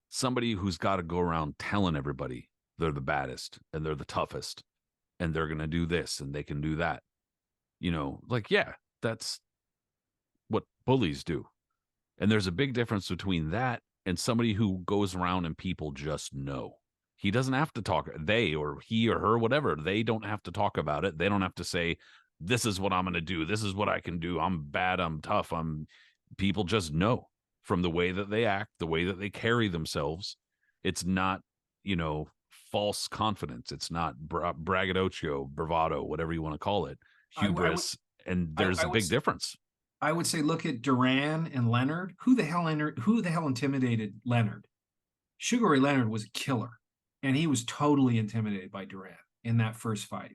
somebody who's got to go around telling everybody they're the baddest and they're the toughest and they're going to do this and they can do that. Like, yeah, that's what bullies do. And there's a big difference between that and somebody who goes around and people just know. He doesn't have to talk, they or he or her, whatever, they don't have to talk about it. They don't have to say, this is what I'm going to do. This is what I can do. I'm bad. I'm tough. People just know from the way that they act, the way that they carry themselves. It's not, false confidence. It's not braggadocio, bravado, whatever you want to call it, hubris. And there's a big difference. I would say look at Duran and Leonard. Who the hell intimidated Leonard? Sugar Ray Leonard was a killer, and he was totally intimidated by Duran in that first fight,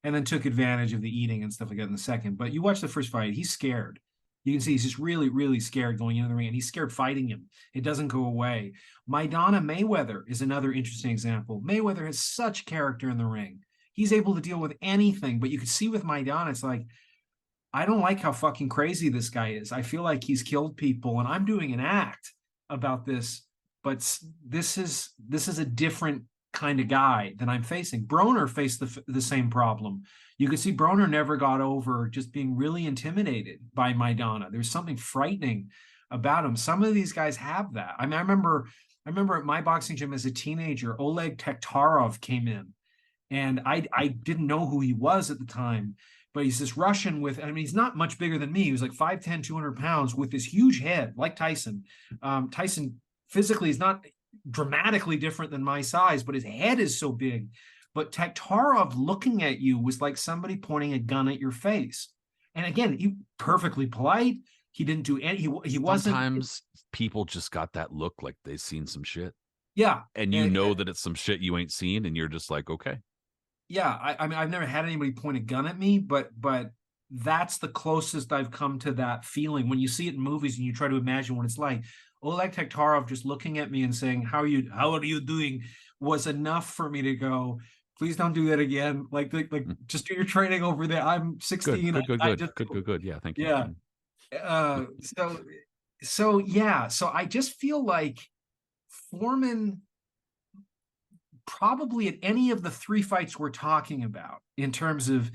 and then took advantage of the eating and stuff like that in the second. But you watch the first fight, he's scared. You can see he's just really, really scared going into the ring, and he's scared fighting him. It doesn't go away. Maidana Mayweather is another interesting example. Mayweather has such character in the ring. He's able to deal with anything, but you can see with Maidana, it's like, I don't like how fucking crazy this guy is. I feel like he's killed people, and I'm doing an act about this, but this is a different kind of guy than I'm facing. Broner faced the same problem. You could see Broner never got over just being really intimidated by Maidana. There's something frightening about him. Some of these guys have that. I mean, I remember at my boxing gym as a teenager, Oleg Tektarov came in, and I didn't know who he was at the time. But he's this Russian he's not much bigger than me. He was like 5'10", 200 pounds with this huge head, like Tyson. Tyson physically is not dramatically different than my size, but his head is so big. But Taktarov looking at you was like somebody pointing a gun at your face. And again, he perfectly polite. He didn't do any, he wasn't. Sometimes people just got that look like they've seen some shit. Yeah. And that it's some shit you ain't seen, and you're just like, okay. Yeah, I mean, I've never had anybody point a gun at me, but that's the closest I've come to that feeling. When you see it in movies and you try to imagine what it's like, Oleg Taktarov just looking at me and saying, "How are you doing?" was enough for me to go, please don't do that again. Like just do your training over there. I'm 16. Good. Yeah, thank you. Yeah. So yeah. So I just feel like Foreman, probably at any of the three fights we're talking about, in terms of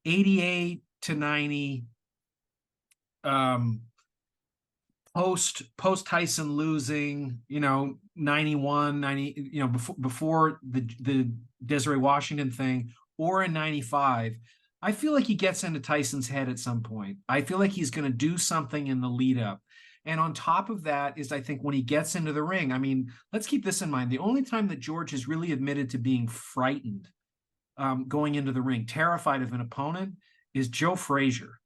88 to 90, post Tyson losing, 91, 90, before the Desiree Washington thing, or in 95, I feel like he gets into Tyson's head at some point. I feel like he's going to do something in the lead up. And on top of that is, I think, when he gets into the ring, I mean, let's keep this in mind. The only time that George has really admitted to being frightened going into the ring, terrified of an opponent, is Joe Frazier.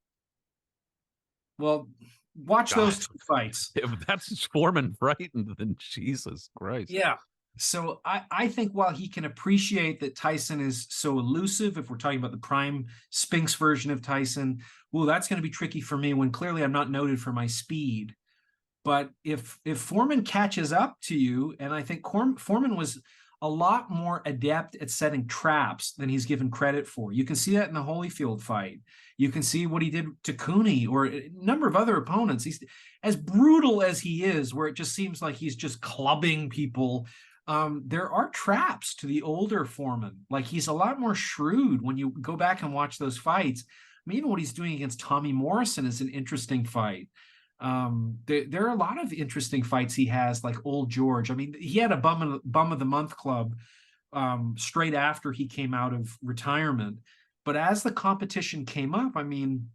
Well, watch those two fights. If that's Foreman frightened, then Jesus Christ. Yeah. So I think while he can appreciate that Tyson is so elusive, if we're talking about the prime Spinks version of Tyson, well, that's going to be tricky for me when clearly I'm not noted for my speed. But if Foreman catches up to you, and I think Foreman was a lot more adept at setting traps than he's given credit for. You can see that in the Holyfield fight. You can see what he did to Cooney or a number of other opponents. He's as brutal as he is, where it just seems like he's just clubbing people. There are traps to the older Foreman. Like, he's a lot more shrewd when you go back and watch those fights. I mean, even what he's doing against Tommy Morrison is an interesting fight. There are a lot of interesting fights he has, like Old George. I mean, he had a bum of the month club straight after he came out of retirement. But as the competition came up, I mean,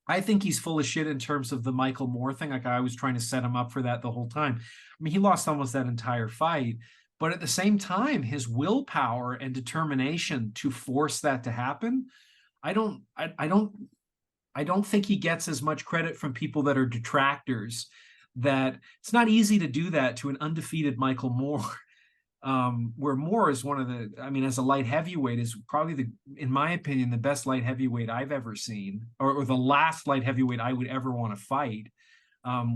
I think he's full of shit in terms of the Michael Moore thing. Like, I was trying to set him up for that the whole time. I mean, he lost almost that entire fight. But at the same time, his willpower and determination to force that to happen, I don't think he gets as much credit from people that are detractors. That it's not easy to do that to an undefeated Michael Moore, where Moore is one of the, I mean, as a light heavyweight, is probably in my opinion, the best light heavyweight I've ever seen, or the last light heavyweight I would ever want to fight,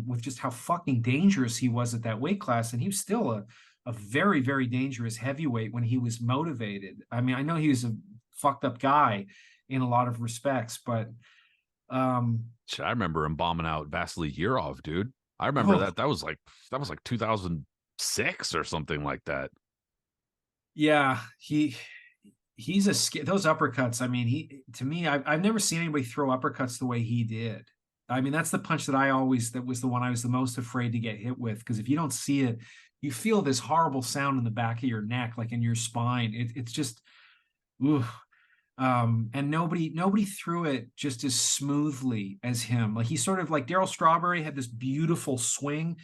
with just how fucking dangerous he was at that weight class. And he was still a very, very dangerous heavyweight when he was motivated. I mean, I know he was a fucked up guy in a lot of respects, but I remember him bombing out Vasily Yurov, dude. I remember oh, that. That was like 2006 or something like that. yeah, he's those uppercuts. I mean, to me, I've never seen anybody throw uppercuts the way he did. I mean, that's the punch that was the one I was the most afraid to get hit with, because if you don't see it, you feel this horrible sound in the back of your neck, like in your spine. It's just, ooh. And nobody threw it just as smoothly as him. Like he sort of like Darryl Strawberry had this beautiful swing.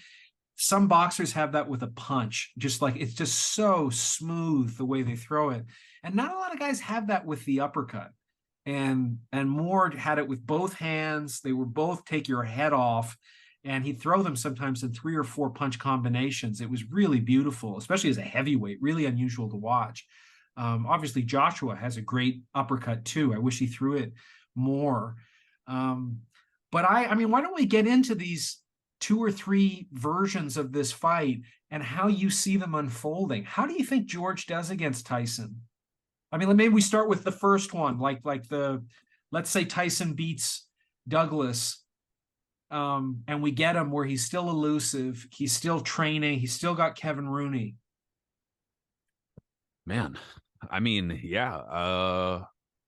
Some boxers have that with a punch, just like it's just so smooth the way they throw it. And not a lot of guys have that with the uppercut. And Moore had it with both hands. They were both take your head off, and he'd throw them sometimes in 3 or 4 punch combinations. It was really beautiful, especially as a heavyweight, really unusual to watch. Obviously, Joshua has a great uppercut too. I wish he threw it more. But I mean, why don't we get into these 2 or 3 versions of this fight and how you see them unfolding? How do you think George does against Tyson? I mean, maybe we start with the first one, let's say Tyson beats Douglas, and we get him where he's still elusive, he's still training, he's still got Kevin Rooney. Man, I mean, yeah.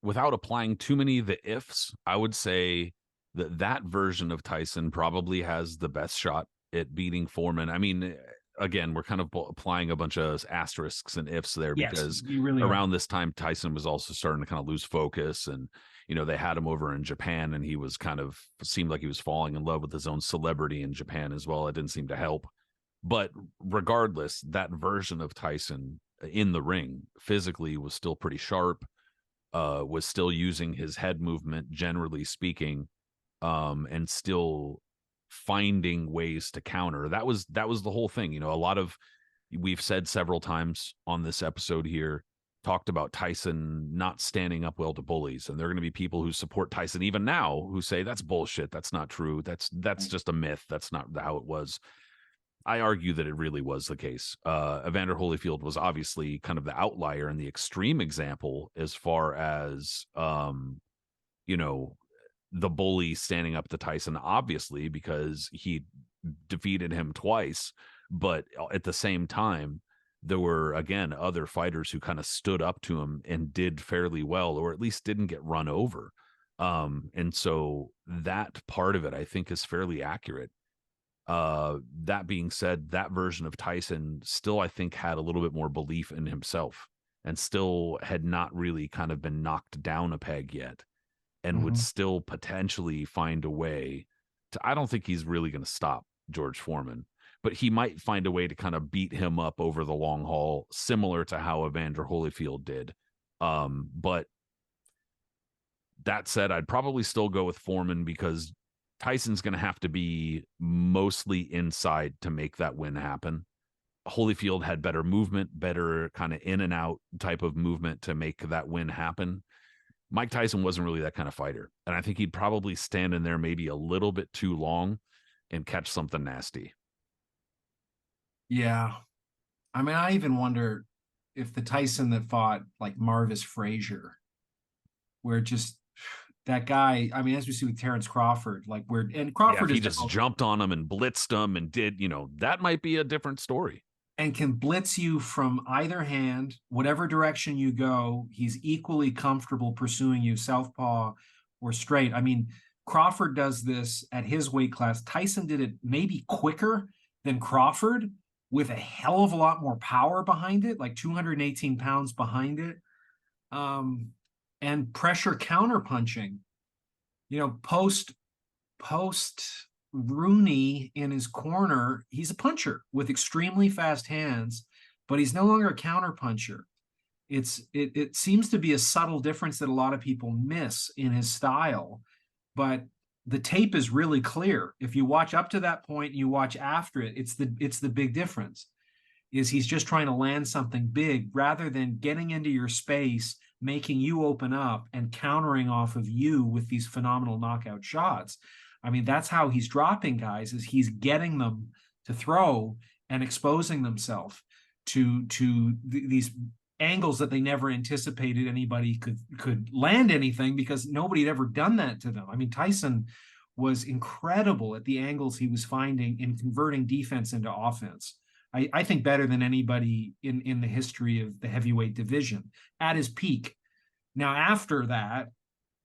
Without applying too many of the ifs, I would say that version of Tyson probably has the best shot at beating Foreman. I mean, again, we're kind of applying a bunch of asterisks and ifs there Yes, because you really around this time Tyson was also starting to kind of lose focus, and they had him over in Japan, and he was kind of seemed like he was falling in love with his own celebrity in Japan as well. It didn't seem to help. But regardless, that version of Tyson in the ring physically was still pretty sharp, was still using his head movement, generally speaking, and still finding ways to counter. That was the whole thing. A lot of, we've said several times on this episode here, talked about Tyson not standing up well to bullies, and there are going to be people who support Tyson even now who say that's bullshit, that's not true, that's just a myth, that's not how it was. I argue that it really was the case. Evander Holyfield was obviously kind of the outlier and the extreme example as far as, the bully standing up to Tyson, obviously, because he defeated him twice. But at the same time, there were, again, other fighters who kind of stood up to him and did fairly well, or at least didn't get run over. And so that part of it, I think, is fairly accurate. That being said, that version of Tyson still, I think, had a little bit more belief in himself and still had not really kind of been knocked down a peg yet, and would still potentially find a way to, I don't think he's really going to stop George Foreman, but he might find a way to kind of beat him up over the long haul, similar to how Evander Holyfield did. But that said, I'd probably still go with Foreman because Tyson's going to have to be mostly inside to make that win happen. Holyfield had better movement, better kind of in and out type of movement to make that win happen. Mike Tyson wasn't really that kind of fighter, and I think he'd probably stand in there maybe a little bit too long and catch something nasty. Yeah. I mean, I even wonder if the Tyson that fought like Marvis Frazier, where just that guy, I mean, as we see with Terrence Crawford, like and Crawford if he is just jumped on him and blitzed him and did, that might be a different story. And can blitz you from either hand, whatever direction you go. He's equally comfortable pursuing you southpaw or straight. I mean, Crawford does this at his weight class. Tyson did it maybe quicker than Crawford, with a hell of a lot more power behind it, like 218 pounds behind it. And pressure counter punching, post Rooney in his corner, he's a puncher with extremely fast hands, but he's no longer a counter puncher. It seems to be a subtle difference that a lot of people miss in his style, but the tape is really clear. If you watch up to that point and you watch after it, it's the big difference. Is he's just trying to land something big rather than getting into your space, making you open up and countering off of you with these phenomenal knockout shots. I mean, that's how he's dropping guys, is he's getting them to throw and exposing themselves. these angles that they never anticipated anybody could land anything, because nobody had ever done that to them. I mean, Tyson was incredible at the angles he was finding in converting defense into offense. I think better than anybody in the history of the heavyweight division at his peak. Now, after that,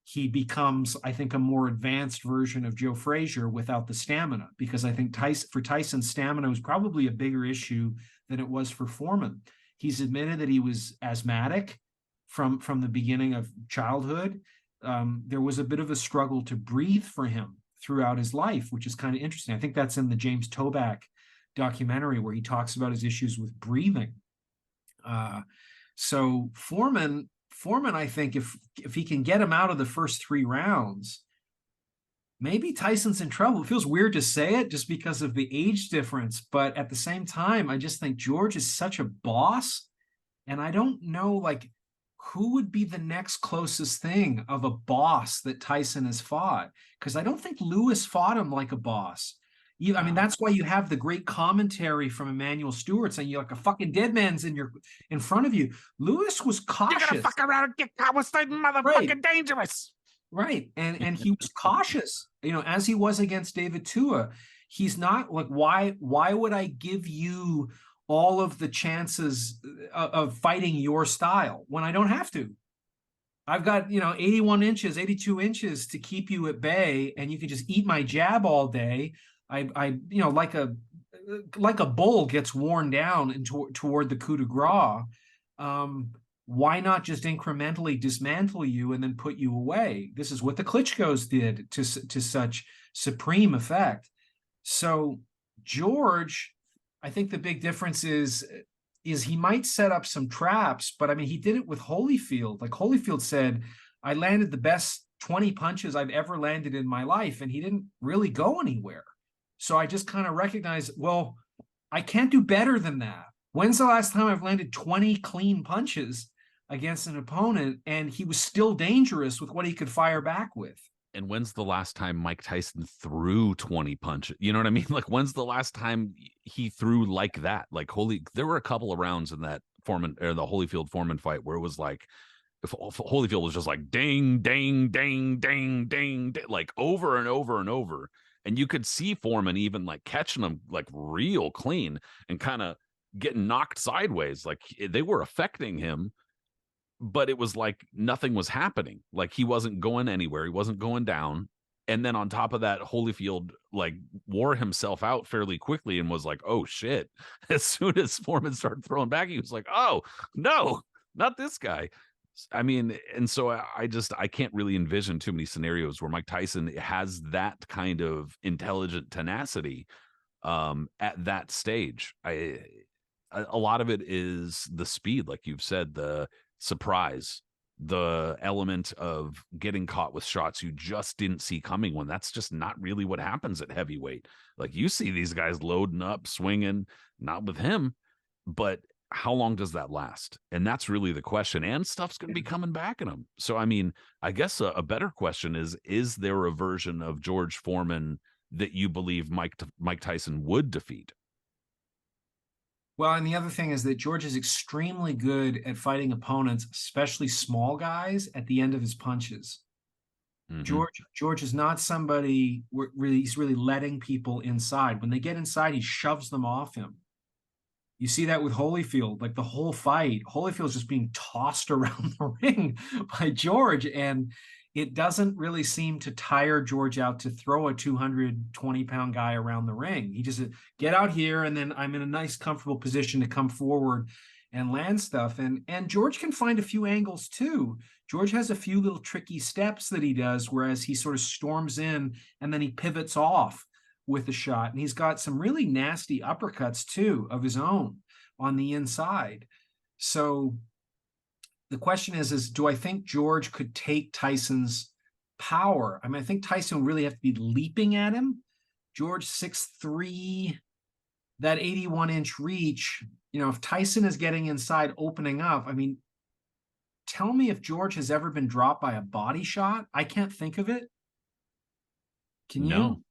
he becomes, I think, a more advanced version of Joe Frazier without the stamina, because I think Tyson, stamina was probably a bigger issue than it was for Foreman. He's admitted that he was asthmatic from the beginning of childhood. There was a bit of a struggle to breathe for him throughout his life, which is kind of interesting. I think that's in the James Toback documentary, where he talks about his issues with breathing. So Foreman, I think if he can get him out of the first 3 rounds, maybe Tyson's in trouble. It feels weird to say it just because of the age difference, but at the same time, I just think George is such a boss, and I don't know, like, who would be the next closest thing of a boss that Tyson has fought, because I don't think Lewis fought him like a boss. I mean, that's why you have the great commentary from Emmanuel Stewart saying you're like a fucking dead man's in front of you. Lewis was cautious. You're gonna fuck around and get caught with something motherfucking dangerous. Right. And he was cautious, as he was against David Tua. He's not like, why would I give you all of the chances of fighting your style when I don't have to? I've got, 81 inches, 82 inches to keep you at bay, and you can just eat my jab all day. I like a bull gets worn down toward the coup de grace. Why not just incrementally dismantle you and then put you away? This is what the Klitschko's did to such supreme effect. So George, I think the big difference is he might set up some traps, but I mean, he did it with Holyfield. Like Holyfield said, I landed the best 20 punches I've ever landed in my life, and he didn't really go anywhere. So I just kind of recognize, well, I can't do better than that. When's the last time I've landed 20 clean punches against an opponent and he was still dangerous with what he could fire back with? And when's the last time Mike Tyson threw 20 punches? You know what I mean? Like, when's the last time he threw like that? Like, there were a couple of rounds in that Foreman or the Holyfield Foreman fight where it was like, if Holyfield was just like ding, ding, ding, ding, ding, ding, like over and over and over. And you could see Foreman even like catching them like real clean and kind of getting knocked sideways. Like they were affecting him, but it was like nothing was happening. Like he wasn't going anywhere. He wasn't going down. And then on top of that, Holyfield like wore himself out fairly quickly and was like, oh shit. As soon as Foreman started throwing back, he was like, oh no, not this guy. I mean, and so I can't really envision too many scenarios where Mike Tyson has that kind of intelligent tenacity at that stage. A lot of it is the speed, like you've said, the surprise, the element of getting caught with shots you just didn't see coming, when that's just not really what happens at heavyweight. Like you see these guys loading up, swinging, not with him, but how long does that last? And that's really the question. And stuff's going to be coming back in them. So, I mean, I guess a better question is there a version of George Foreman that you believe Mike Tyson would defeat? Well, and the other thing is that George is extremely good at fighting opponents, especially small guys, at the end of his punches. Mm-hmm. George is not somebody he's really letting people inside. When they get inside, he shoves them off him. You see that with Holyfield, like the whole fight, Holyfield's just being tossed around the ring by George, and it doesn't really seem to tire George out to throw a 220-pound guy around the ring. He just get out here, and then I'm in a nice, comfortable position to come forward and land stuff. And George can find a few angles too. George has a few little tricky steps that he does, whereas he sort of storms in and then he pivots off with a shot. And he's got some really nasty uppercuts too of his own on the inside. So the question is do I think George could take Tyson's power? I mean, I think Tyson would really have to be leaping at him. George 6'3", that 81-inch reach, if Tyson is getting inside, opening up, I mean, tell me if George has ever been dropped by a body shot. I can't think of it. Can you? No.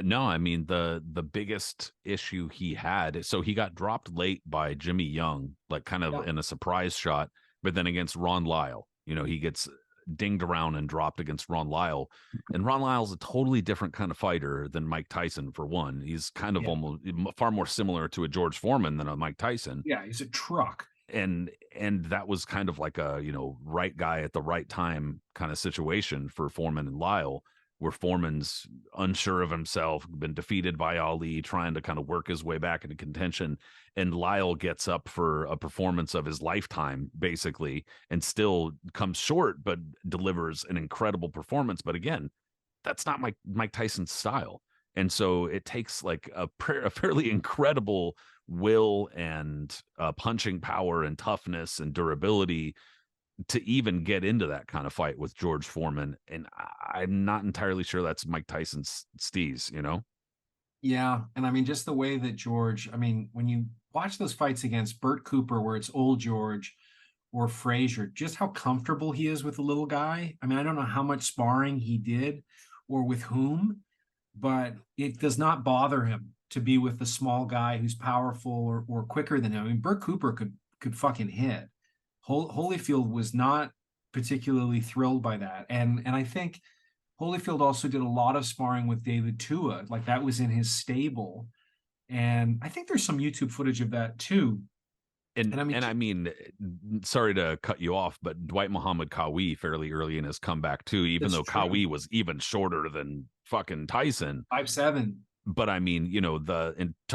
No, I mean the biggest issue he had, so he got dropped late by Jimmy Young, like kind Yeah. of in a surprise shot, but then against Ron Lyle, he gets dinged around and dropped against Ron Lyle. And Ron Lyle's a totally different kind of fighter than Mike Tyson, for one. He's kind of almost far more similar to a George Foreman than a Mike Tyson. Yeah, he's a truck. And that was kind of like a, right guy at the right time kind of situation for Foreman and Lyle, where Foreman's unsure of himself, been defeated by Ali, trying to kind of work his way back into contention. And Lyle gets up for a performance of his lifetime, basically, and still comes short, but delivers an incredible performance. But again, that's not Mike Tyson's style. And so it takes like a fairly incredible will and punching power and toughness and durability to even get into that kind of fight with George Foreman. And I'm not entirely sure that's Mike Tyson's steez, Yeah. And I mean, just the way that George, I mean, when you watch those fights against Burt Cooper, where it's old George or Frazier, just how comfortable he is with the little guy. I mean, I don't know how much sparring he did or with whom, but it does not bother him to be with the small guy who's powerful or quicker than him. I mean, Burt Cooper could fucking hit. Holyfield was not particularly thrilled by that. And I think Holyfield also did a lot of sparring with David Tua, like that was in his stable. And I think there's some YouTube footage of that too. And I mean, sorry to cut you off, but Dwight Muhammad Qawi fairly early in his comeback too, even though Qawi was even shorter than fucking Tyson. 5'7". But I mean,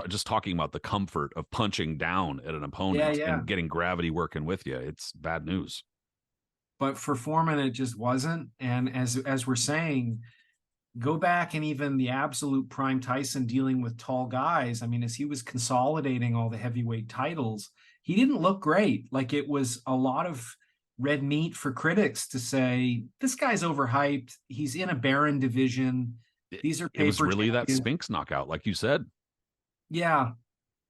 just talking about the comfort of punching down at an opponent and getting gravity working with you, it's bad news. But for Foreman, it just wasn't. And as we're saying, go back and even the absolute prime Tyson dealing with tall guys. I mean, as he was consolidating all the heavyweight titles, he didn't look great. Like it was a lot of red meat for critics to say, this guy's overhyped. He's in a barren division. These are it was really champions. That Spinks knockout, like you said. Yeah.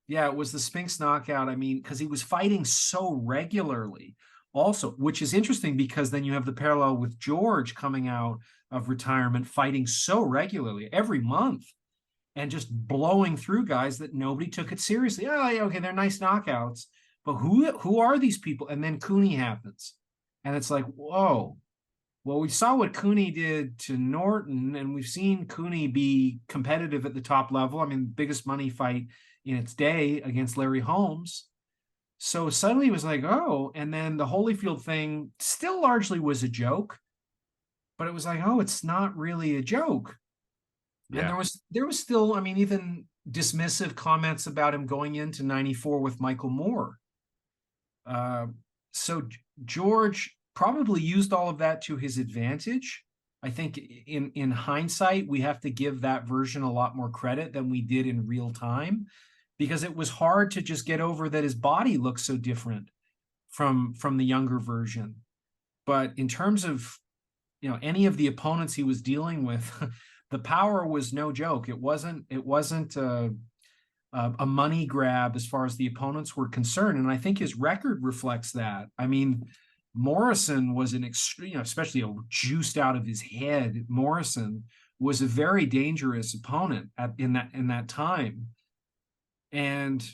Yeah, it was the Spinks knockout. I mean, because he was fighting so regularly also, which is interesting because then you have the parallel with George coming out of retirement, fighting so regularly every month and just blowing through guys that nobody took it seriously. Oh, yeah, okay, they're nice knockouts, but who are these people? And then Cooney happens. And it's like, whoa. Well, we saw what Cooney did to Norton, and we've seen Cooney be competitive at the top level. I mean, biggest money fight in its day against Larry Holmes. So suddenly it was like, oh, and then the Holyfield thing still largely was a joke, but it was like, oh, it's not really a joke. Yeah. And there was still, I mean, even dismissive comments about him going into 94 with Michael Moore. So George probably used all of that to his advantage. I think in hindsight, we have to give that version a lot more credit than we did in real time, because it was hard to just get over that his body looked so different from the younger version. But in terms of, any of the opponents he was dealing with, the power was no joke. It wasn't a money grab as far as the opponents were concerned. And I think his record reflects that. I mean, Morrison was an extreme, especially a juiced out of his head. Morrison was a very dangerous opponent in that time. And,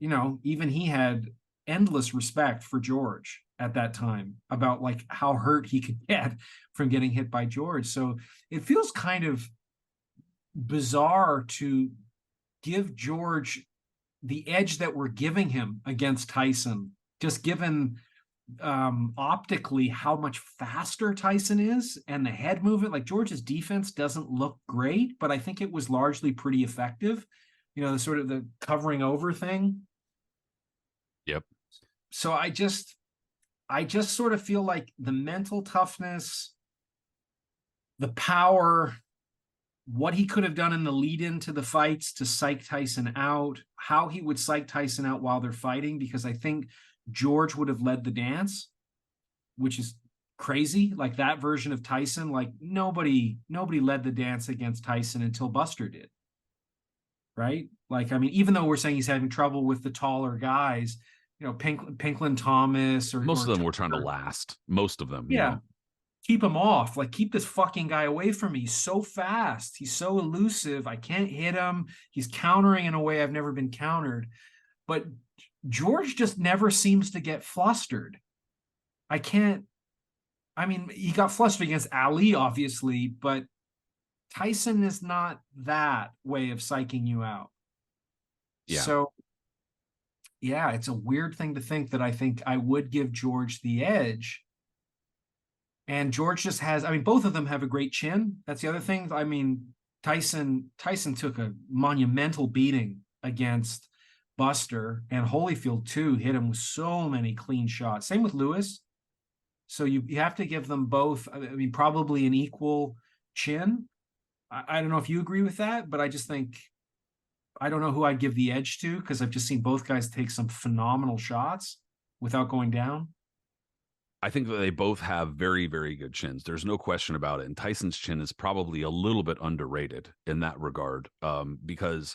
even he had endless respect for George at that time about like how hurt he could get from getting hit by George. So it feels kind of bizarre to give George the edge that we're giving him against Tyson, just given optically how much faster Tyson is and the head movement. Like George's defense doesn't look great, but I think it was largely pretty effective. The sort of the covering over thing. Yep. So I just sort of feel like the mental toughness, the power, what he could have done in the lead into the fights to psych Tyson out, how he would psych Tyson out while they're fighting, because I think George would have led the dance, which is crazy. Like that version of Tyson, like nobody led the dance against Tyson until Buster did. Right? Like, I mean, even though we're saying he's having trouble with the taller guys, Pinklin Thomas or most of them were trying to last. Most of them. Yeah. keep him off. Like, keep this fucking guy away from me. He's so fast. He's so elusive. I can't hit him. He's countering in a way I've never been countered. But George just never seems to get flustered. I mean, he got flustered against Ali, obviously, but Tyson is not that way of psyching you out. Yeah. So, yeah, it's a weird thing to think that I think I would give George the edge. And George just has, I mean, both of them have a great chin. That's the other thing. I mean, Tyson took a monumental beating against Buster, and Holyfield too hit him with so many clean shots. Same with Lewis. So you have to give them both, I mean, probably an equal chin. I don't know if you agree with that, but I just think, I don't know who I'd give the edge to, because I've just seen both guys take some phenomenal shots without going down. I think that they both have very, very good chins. There's no question about it. And Tyson's chin is probably a little bit underrated in that regard, because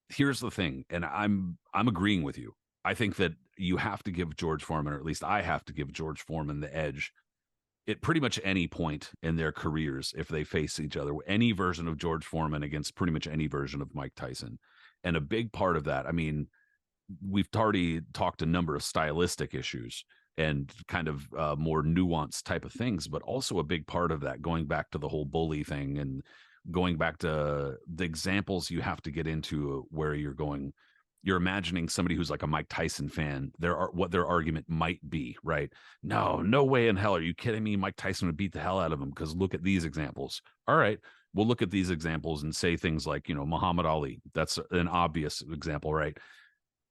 here's the thing, and I'm agreeing with you. I think that you have to give George Foreman, or at least I have to give George Foreman the edge at pretty much any point in their careers if they face each other. Any version of George Foreman against pretty much any version of Mike Tyson. And a big part of that, I mean, we've already talked a number of stylistic issues and kind of more nuanced type of things, but also a big part of that, going back to the whole bully thing and going back to the examples you have to get into where you're imagining somebody who's like a Mike Tyson fan, what their argument might be, right? No way in hell. Are you kidding me? Mike Tyson would beat the hell out of him because look at these examples. All right, we'll look at these examples and say things like, Muhammad Ali. That's an obvious example, right?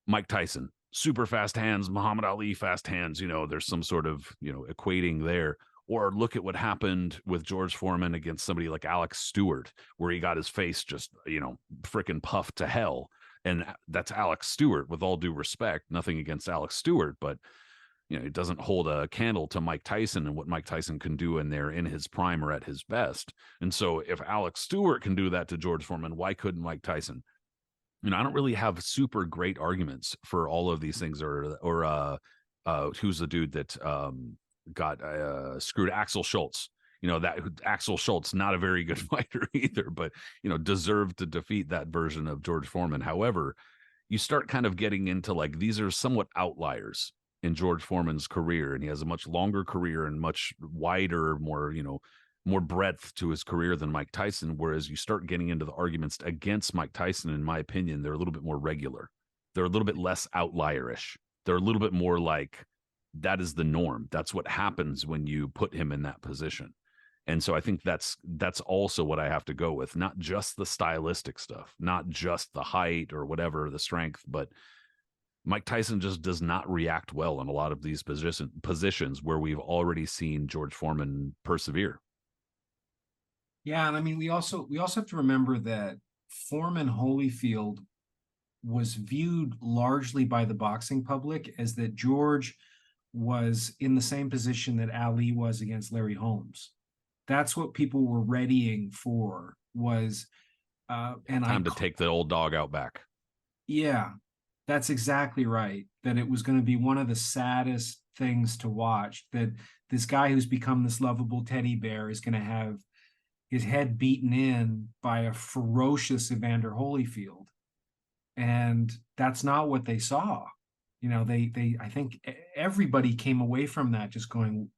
Mike Tyson, super fast hands, Muhammad Ali, fast hands. There's some sort of, equating there. Or look at what happened with George Foreman against somebody like Alex Stewart, where he got his face just, freaking puffed to hell. And that's Alex Stewart, with all due respect, nothing against Alex Stewart, but it doesn't hold a candle to Mike Tyson and what Mike Tyson can do in his prime or at his best. And so if Alex Stewart can do that to George Foreman, why couldn't Mike Tyson? I don't really have super great arguments for all of these things, or who's the dude that got screwed? Axel Schultz. That Axel Schultz, not a very good fighter either, but deserved to defeat that version of George Foreman. However, you start kind of getting into like, these are somewhat outliers in George Foreman's career, and he has a much longer career and much wider, more breadth to his career than Mike Tyson. Whereas you start getting into the arguments against Mike Tyson, in my opinion, they're a little bit more regular. They're a little bit less outlierish. They're a little bit more like, that is the norm. That's what happens when you put him in that position. And so I think that's also what I have to go with, not just the stylistic stuff, not just the height or whatever, the strength, but Mike Tyson just does not react well in a lot of these positions where we've already seen George Foreman persevere. Yeah, and I mean, we also have to remember that Foreman Holyfield was viewed largely by the boxing public as that George was in the same position that Ali was against Larry Holmes. That's what people were readying for, was time to take the old dog out back. Yeah, that's exactly right. That it was going to be one of the saddest things to watch, that this guy who's become this lovable teddy bear is going to have his head beaten in by a ferocious Evander Holyfield. And that's not what they saw. I think everybody came away from that just going,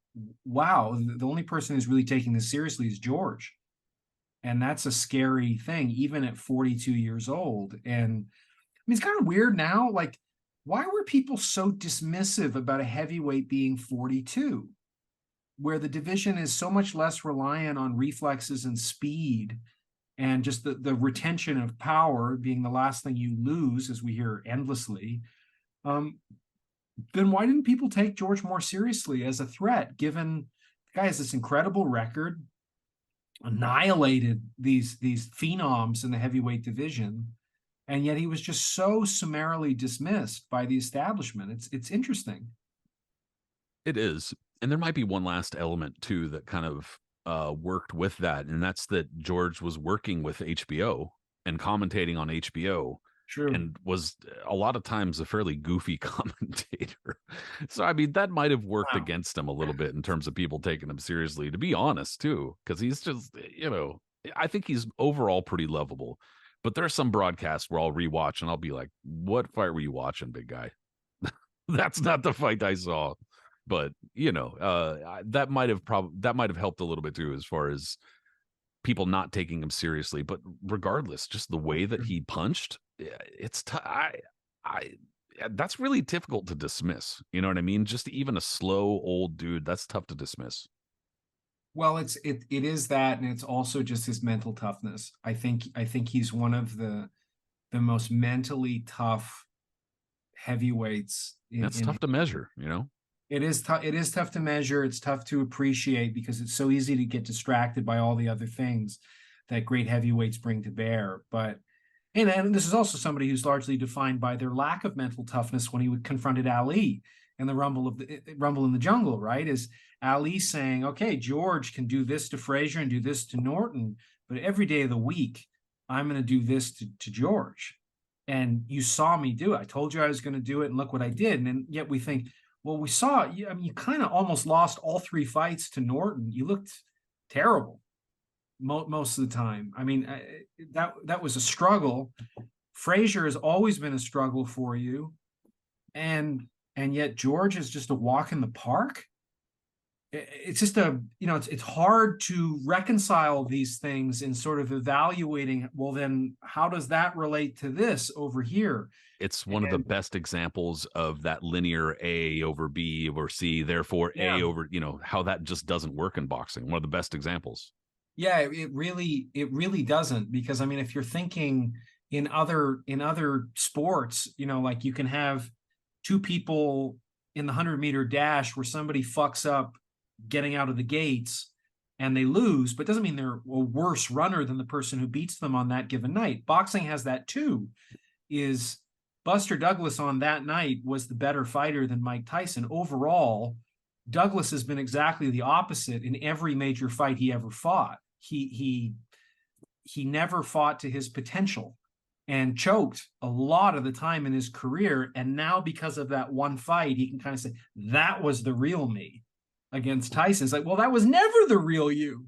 wow, the only person who's really taking this seriously is George. And that's a scary thing, even at 42 years old. And I mean, it's kind of weird now. Like, why were people so dismissive about a heavyweight being 42, where the division is so much less reliant on reflexes and speed and just the retention of power being the last thing you lose, as we hear endlessly? Then why didn't people take George more seriously as a threat, given the guy has this incredible record, annihilated these phenoms in the heavyweight division, and yet he was just so summarily dismissed by the establishment? It's interesting. It is. And there might be one last element too that kind of worked with that, and that's that George was working with HBO and commentating on HBO True. and was a lot of times a fairly goofy commentator. So, I mean, that might have worked Wow. against him a little bit in terms of people taking him seriously, to be honest, too, because he's just, I think he's overall pretty lovable. But there's some broadcasts where I'll rewatch and I'll be like, what fight were you watching, big guy? That's not the fight I saw. But, that might have helped a little bit, too, as far as people not taking him seriously. But regardless, just the way that he punched, it's that's really difficult to dismiss. You know what I mean? Just even a slow old dude, that's tough to dismiss. Well, it is that, and it's also just his mental toughness. I think he's one of the most mentally tough heavyweights. That's tough to measure, It is tough. It is tough to measure. It's tough to appreciate because it's so easy to get distracted by all the other things that great heavyweights bring to bear. But and this is also somebody who's largely defined by their lack of mental toughness when he confronted Ali in the Rumble in the Jungle, right? Is Ali saying, okay, George can do this to Frazier and do this to Norton, but every day of the week, I'm going to do this to George. And you saw me do it. I told you I was going to do it, and look what I did. And yet we think, well, we saw, I mean, you kind of almost lost all 3 fights to Norton. You looked terrible most of the time. I mean, that was a struggle. Frazier has always been a struggle for you. And yet George is just a walk in the park. It's just it's hard to reconcile these things in sort of evaluating, well, then how does that relate to this over here? It's one of the best examples of that linear A over B over C, therefore A over, how that just doesn't work in boxing. One of the best examples. Yeah, it really doesn't, because I mean, if you're thinking in other sports, like you can have 2 people in the 100-meter dash where somebody fucks up getting out of the gates and they lose, but doesn't mean they're a worse runner than the person who beats them on that given night. Boxing has that too. Is Buster Douglas on that night was the better fighter than Mike Tyson. Overall, Douglas has been exactly the opposite in every major fight he ever fought. He never fought to his potential and choked a lot of the time in his career. And now, because of that one fight, he can kind of say, that was the real me against Tyson. It's like, well, that was never the real you.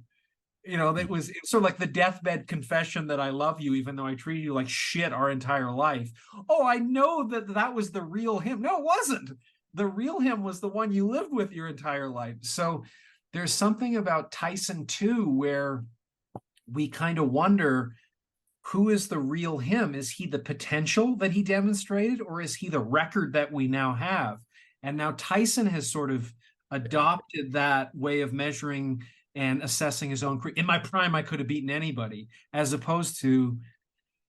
That was sort of like the deathbed confession that I love you, even though I treated you like shit our entire life. Oh, I know that was the real him. No, it wasn't. The real him was the one you lived with your entire life. So there's something about Tyson too, where we kind of wonder, who is the real him? Is he the potential that he demonstrated, or is he the record that we now have? And now Tyson has sort of adopted that way of measuring and assessing his own career. In my prime, I could have beaten anybody, as opposed to,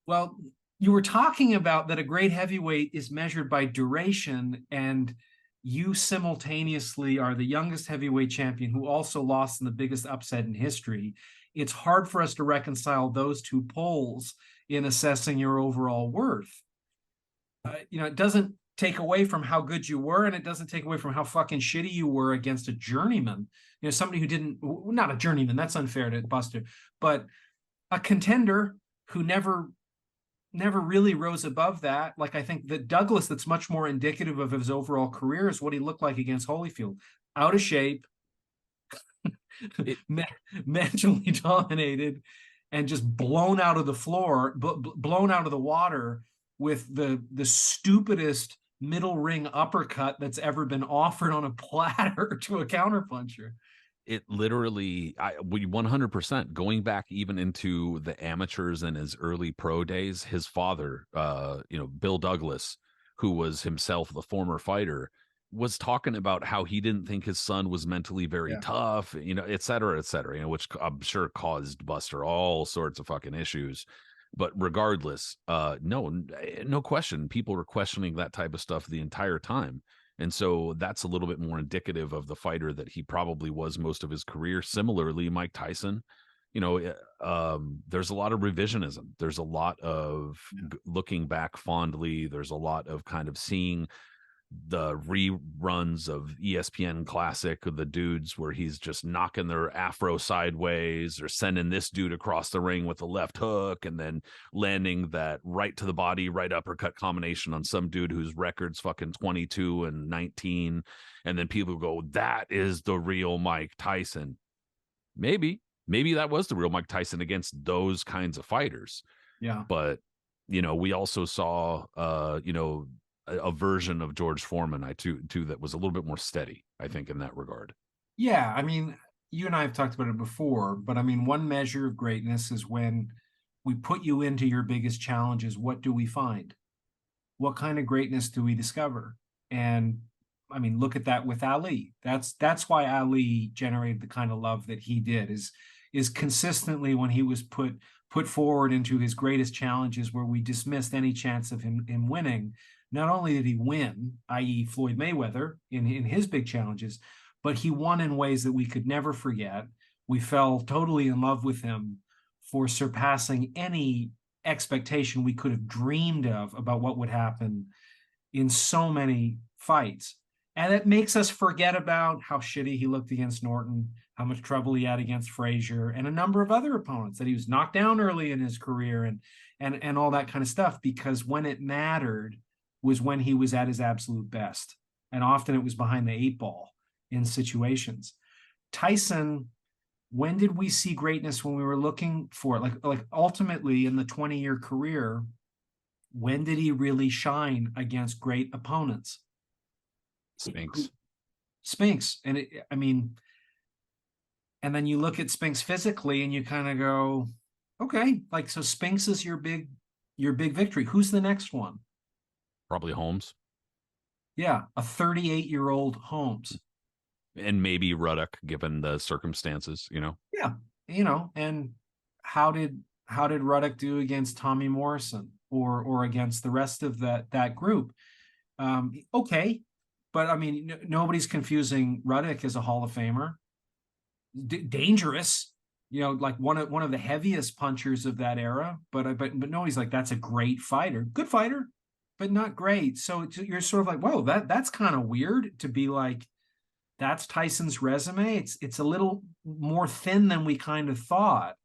well, you were talking about that a great heavyweight is measured by duration, and you simultaneously are the youngest heavyweight champion who also lost in the biggest upset in history. It's hard for us to reconcile those 2 poles in assessing your overall worth. It doesn't take away from how good you were, and it doesn't take away from how fucking shitty you were against a journeyman. Somebody who not a journeyman, that's unfair to Buster, but a contender who never really rose above that. Like, I think that Douglas, that's much more indicative of his overall career, is what he looked like against Holyfield. Out of shape, mentally dominated, and just blown out of the floor, blown out of the water with the stupidest middle ring uppercut that's ever been offered on a platter to a counterpuncher. It literally, we 100% going back even into the amateurs and his early pro days. His father, Bill Douglas, who was himself the former fighter, was talking about how he didn't think his son was mentally very tough, et cetera, which I'm sure caused Buster all sorts of fucking issues. But regardless, no question, people were questioning that type of stuff the entire time. And so that's a little bit more indicative of the fighter that he probably was most of his career. Similarly, Mike Tyson, there's a lot of revisionism. There's a lot of looking back fondly. There's a lot of kind of seeing the reruns of ESPN Classic of the dudes where he's just knocking their afro sideways or sending this dude across the ring with a left hook and then landing that right to the body, right uppercut combination on some dude whose record's fucking 22-19. And then people go, that is the real Mike Tyson. Maybe that was the real Mike Tyson against those kinds of fighters. Yeah. But, we also saw, a version of George Foreman, too, that was a little bit more steady, I think, in that regard. Yeah. I mean, you and I have talked about it before, but I mean, one measure of greatness is when we put you into your biggest challenges. What do we find? What kind of greatness do we discover? And I mean, look at that with Ali. That's why Ali generated the kind of love that he did, is consistently when he was put forward into his greatest challenges where we dismissed any chance of him winning. Not only did he win, i.e. Floyd Mayweather in his big challenges, but he won in ways that we could never forget. We fell totally in love with him for surpassing any expectation we could have dreamed of about what would happen in so many fights. And it makes us forget about how shitty he looked against Norton, how much trouble he had against Frazier, and a number of other opponents that he was knocked down early in his career and all that kind of stuff, because when it mattered was when he was at his absolute best. And often it was behind the 8 ball in situations. Tyson, when did we see greatness when we were looking for it? Like ultimately in the 20-year career, when did he really shine against great opponents? Spinks. And and then you look at Spinks physically and you kind of go, okay, like, so Spinks is your big victory. Who's the next one? Probably Holmes. Yeah, a 38-year-old Holmes. And maybe Ruddock, given the circumstances, Yeah, and how did Ruddock do against Tommy Morrison or against the rest of that group? Okay, but I mean, nobody's confusing Ruddock as a Hall of Famer. Dangerous, like one of the heaviest punchers of that era. But nobody's like, that's a great fighter, good fighter, but not great. So you're sort of like, whoa, that's kind of weird to be like, that's Tyson's resume. It's a little more thin than we kind of thought.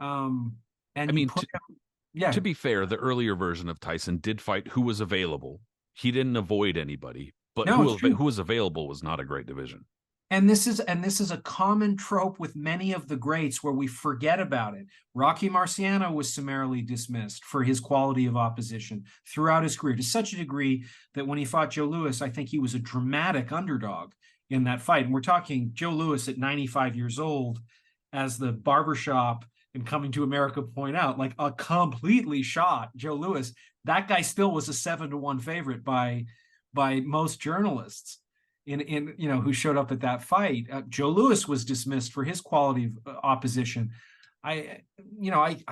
And I mean, to be fair, the earlier version of Tyson did fight who was available. He didn't avoid anybody, but who was available was not a great division. And this is a common trope with many of the greats where we forget about it. Rocky Marciano was summarily dismissed for his quality of opposition throughout his career, to such a degree that when he fought Joe Louis, I think he was a dramatic underdog in that fight. And we're talking Joe Louis at 95 years old, as the barbershop and Coming to America point out, like a completely shot Joe Louis. That guy still was a 7-1 favorite by most journalists in who showed up at that fight. Joe Louis was dismissed for his quality of opposition. I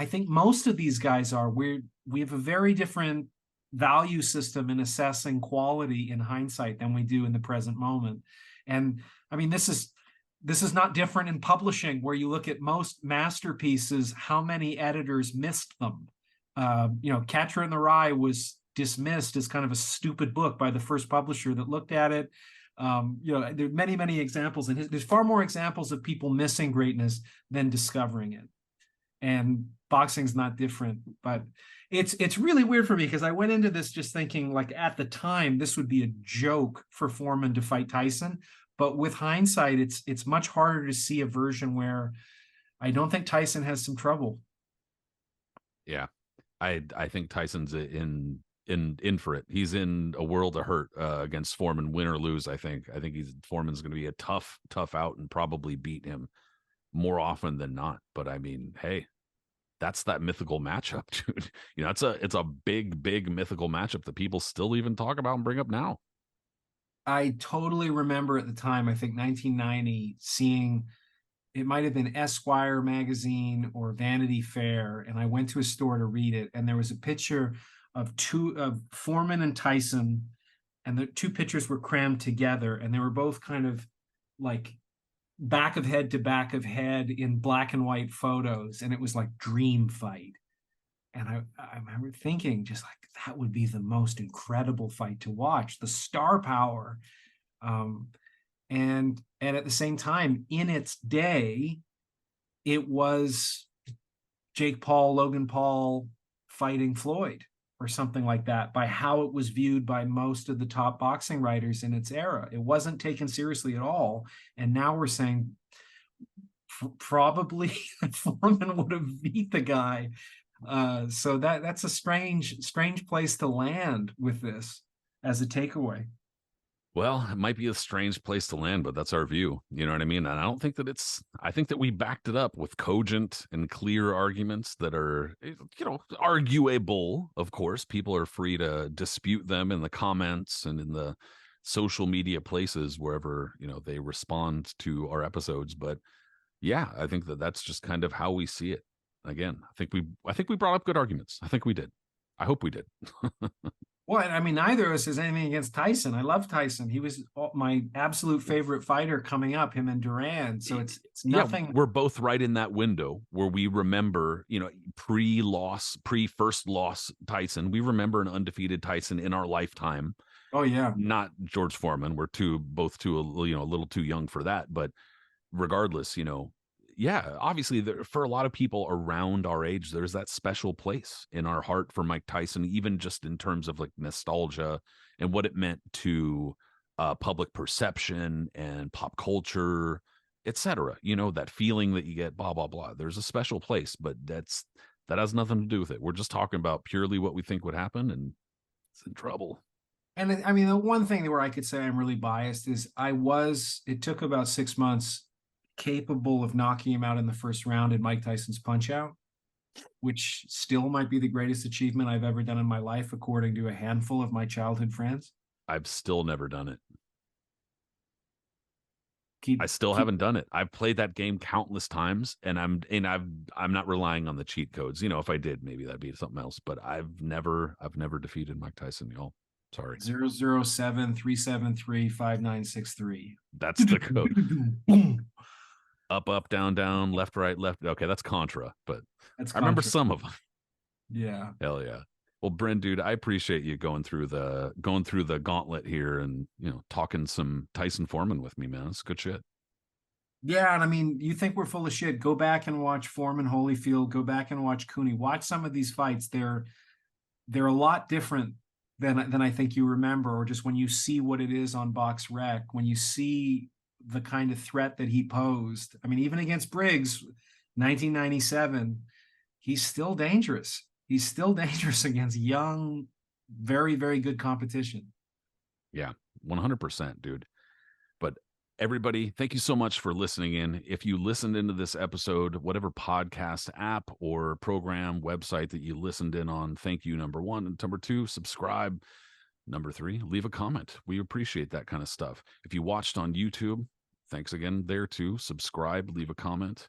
think most of these guys we have a very different value system in assessing quality in hindsight than we do in the present moment. And I mean, this is not different in publishing, where you look at most masterpieces, how many editors missed them. Catcher in the Rye was dismissed as kind of a stupid book by the first publisher that looked at it. There are many, many examples, and there's far more examples of people missing greatness than discovering it. And boxing's not different, but it's really weird for me, because I went into this just thinking, like, at the time this would be a joke for Foreman to fight Tyson, but with hindsight, it's much harder to see a version where I don't think Tyson has some trouble. Yeah, I think Tyson's in for it. He's in a world of hurt against Foreman, win or lose. I think Foreman's going to be a tough out and probably beat him more often than not. But I mean, hey, that's that mythical matchup, dude. It's a big mythical matchup that people still even talk about and bring up now. I totally remember at the time, I think 1990, seeing, it might have been Esquire magazine or Vanity Fair, and I went to a store to read it, and there was a picture of Foreman and Tyson, and the two pictures were crammed together, and they were both kind of like back of head to back of head in black and white photos, and it was like dream fight. And I remember thinking just like that would be the most incredible fight to watch, the star power. And at the same time, in its day, it was Jake Paul, Logan Paul fighting Floyd or something like that, by how it was viewed by most of the top boxing writers in its era. It wasn't taken seriously at all. And now we're saying probably Foreman would have beat the guy. So that's a strange place to land with this as a takeaway. Well, it might be a strange place to land, but that's our view. You know what I mean? And I don't think that I think that we backed it up with cogent and clear arguments that are, arguable. Of course, people are free to dispute them in the comments and in the social media places wherever, they respond to our episodes. But yeah, I think that that's just kind of how we see it. Again, I think we brought up good arguments. I think we did. I hope we did. Well, I mean, neither of us has anything against Tyson. I love Tyson. He was my absolute favorite fighter coming up, him and Duran. So it's nothing. Yeah, we're both right in that window where we remember, pre-first loss Tyson. We remember an undefeated Tyson in our lifetime. Oh yeah, not George Foreman. We're both a little too young for that. But regardless, yeah, obviously for a lot of people around our age, there's that special place in our heart for Mike Tyson, even just in terms of like nostalgia and what it meant to public perception and pop culture, etc. That feeling that you get, blah, blah, blah. There's a special place, but that has nothing to do with it. We're just talking about purely what we think would happen, and it's in trouble. And I mean, the one thing where I could say I'm really biased is it took about 6 months capable of knocking him out in the first round in Mike Tyson's Punch Out, which still might be the greatest achievement I've ever done in my life, according to a handful of my childhood friends. I've still never done it. I still haven't done it. I've played that game countless times, and I'm not relying on the cheat codes. If I did, maybe that'd be something else. But I've never defeated Mike Tyson, y'all. Sorry. 007-373-5963. That's the code. Boom. Up, down, down, left, right, left. Okay, that's Contra, but I remember some of them. Yeah. Hell yeah. Well, Brin, dude, I appreciate you going through the gauntlet here and talking some Tyson-Foreman with me, man. It's good shit. Yeah, and I mean, you think we're full of shit? Go back and watch Foreman Holyfield. Go back and watch Cooney. Watch some of these fights. They're a lot different than I think you remember, or just when you see what it is on Box Rec, when you see the kind of threat that he posed. I mean, even against Briggs, 1997, he's still dangerous. He's still dangerous against young, very, very good competition. Yeah, 100%, dude. But everybody, thank you so much for listening in. If you listened into this episode, whatever podcast app or program, website that you listened in on, thank you, number one. And number two, subscribe. Number three, leave a comment. We appreciate that kind of stuff. If you watched on YouTube, thanks again there too. Subscribe, leave a comment.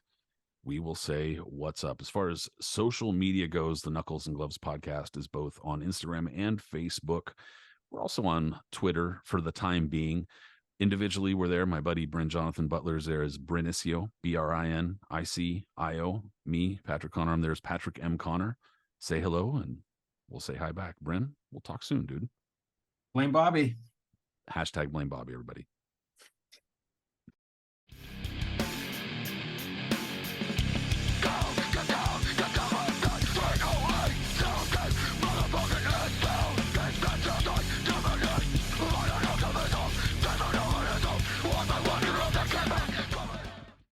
We will say what's up. As far as social media goes, the Knuckles and Gloves podcast is both on Instagram and Facebook. We're also on Twitter for the time being. Individually, we're there. My buddy Brin-Jonathan Butler is there as Brin-Icio, Brinicio. Me, Patrick Connor. I'm there as Patrick M. Connor. Say hello, and we'll say hi back. Brin, we'll talk soon, dude. Blame Bobby. #blame Bobby, everybody.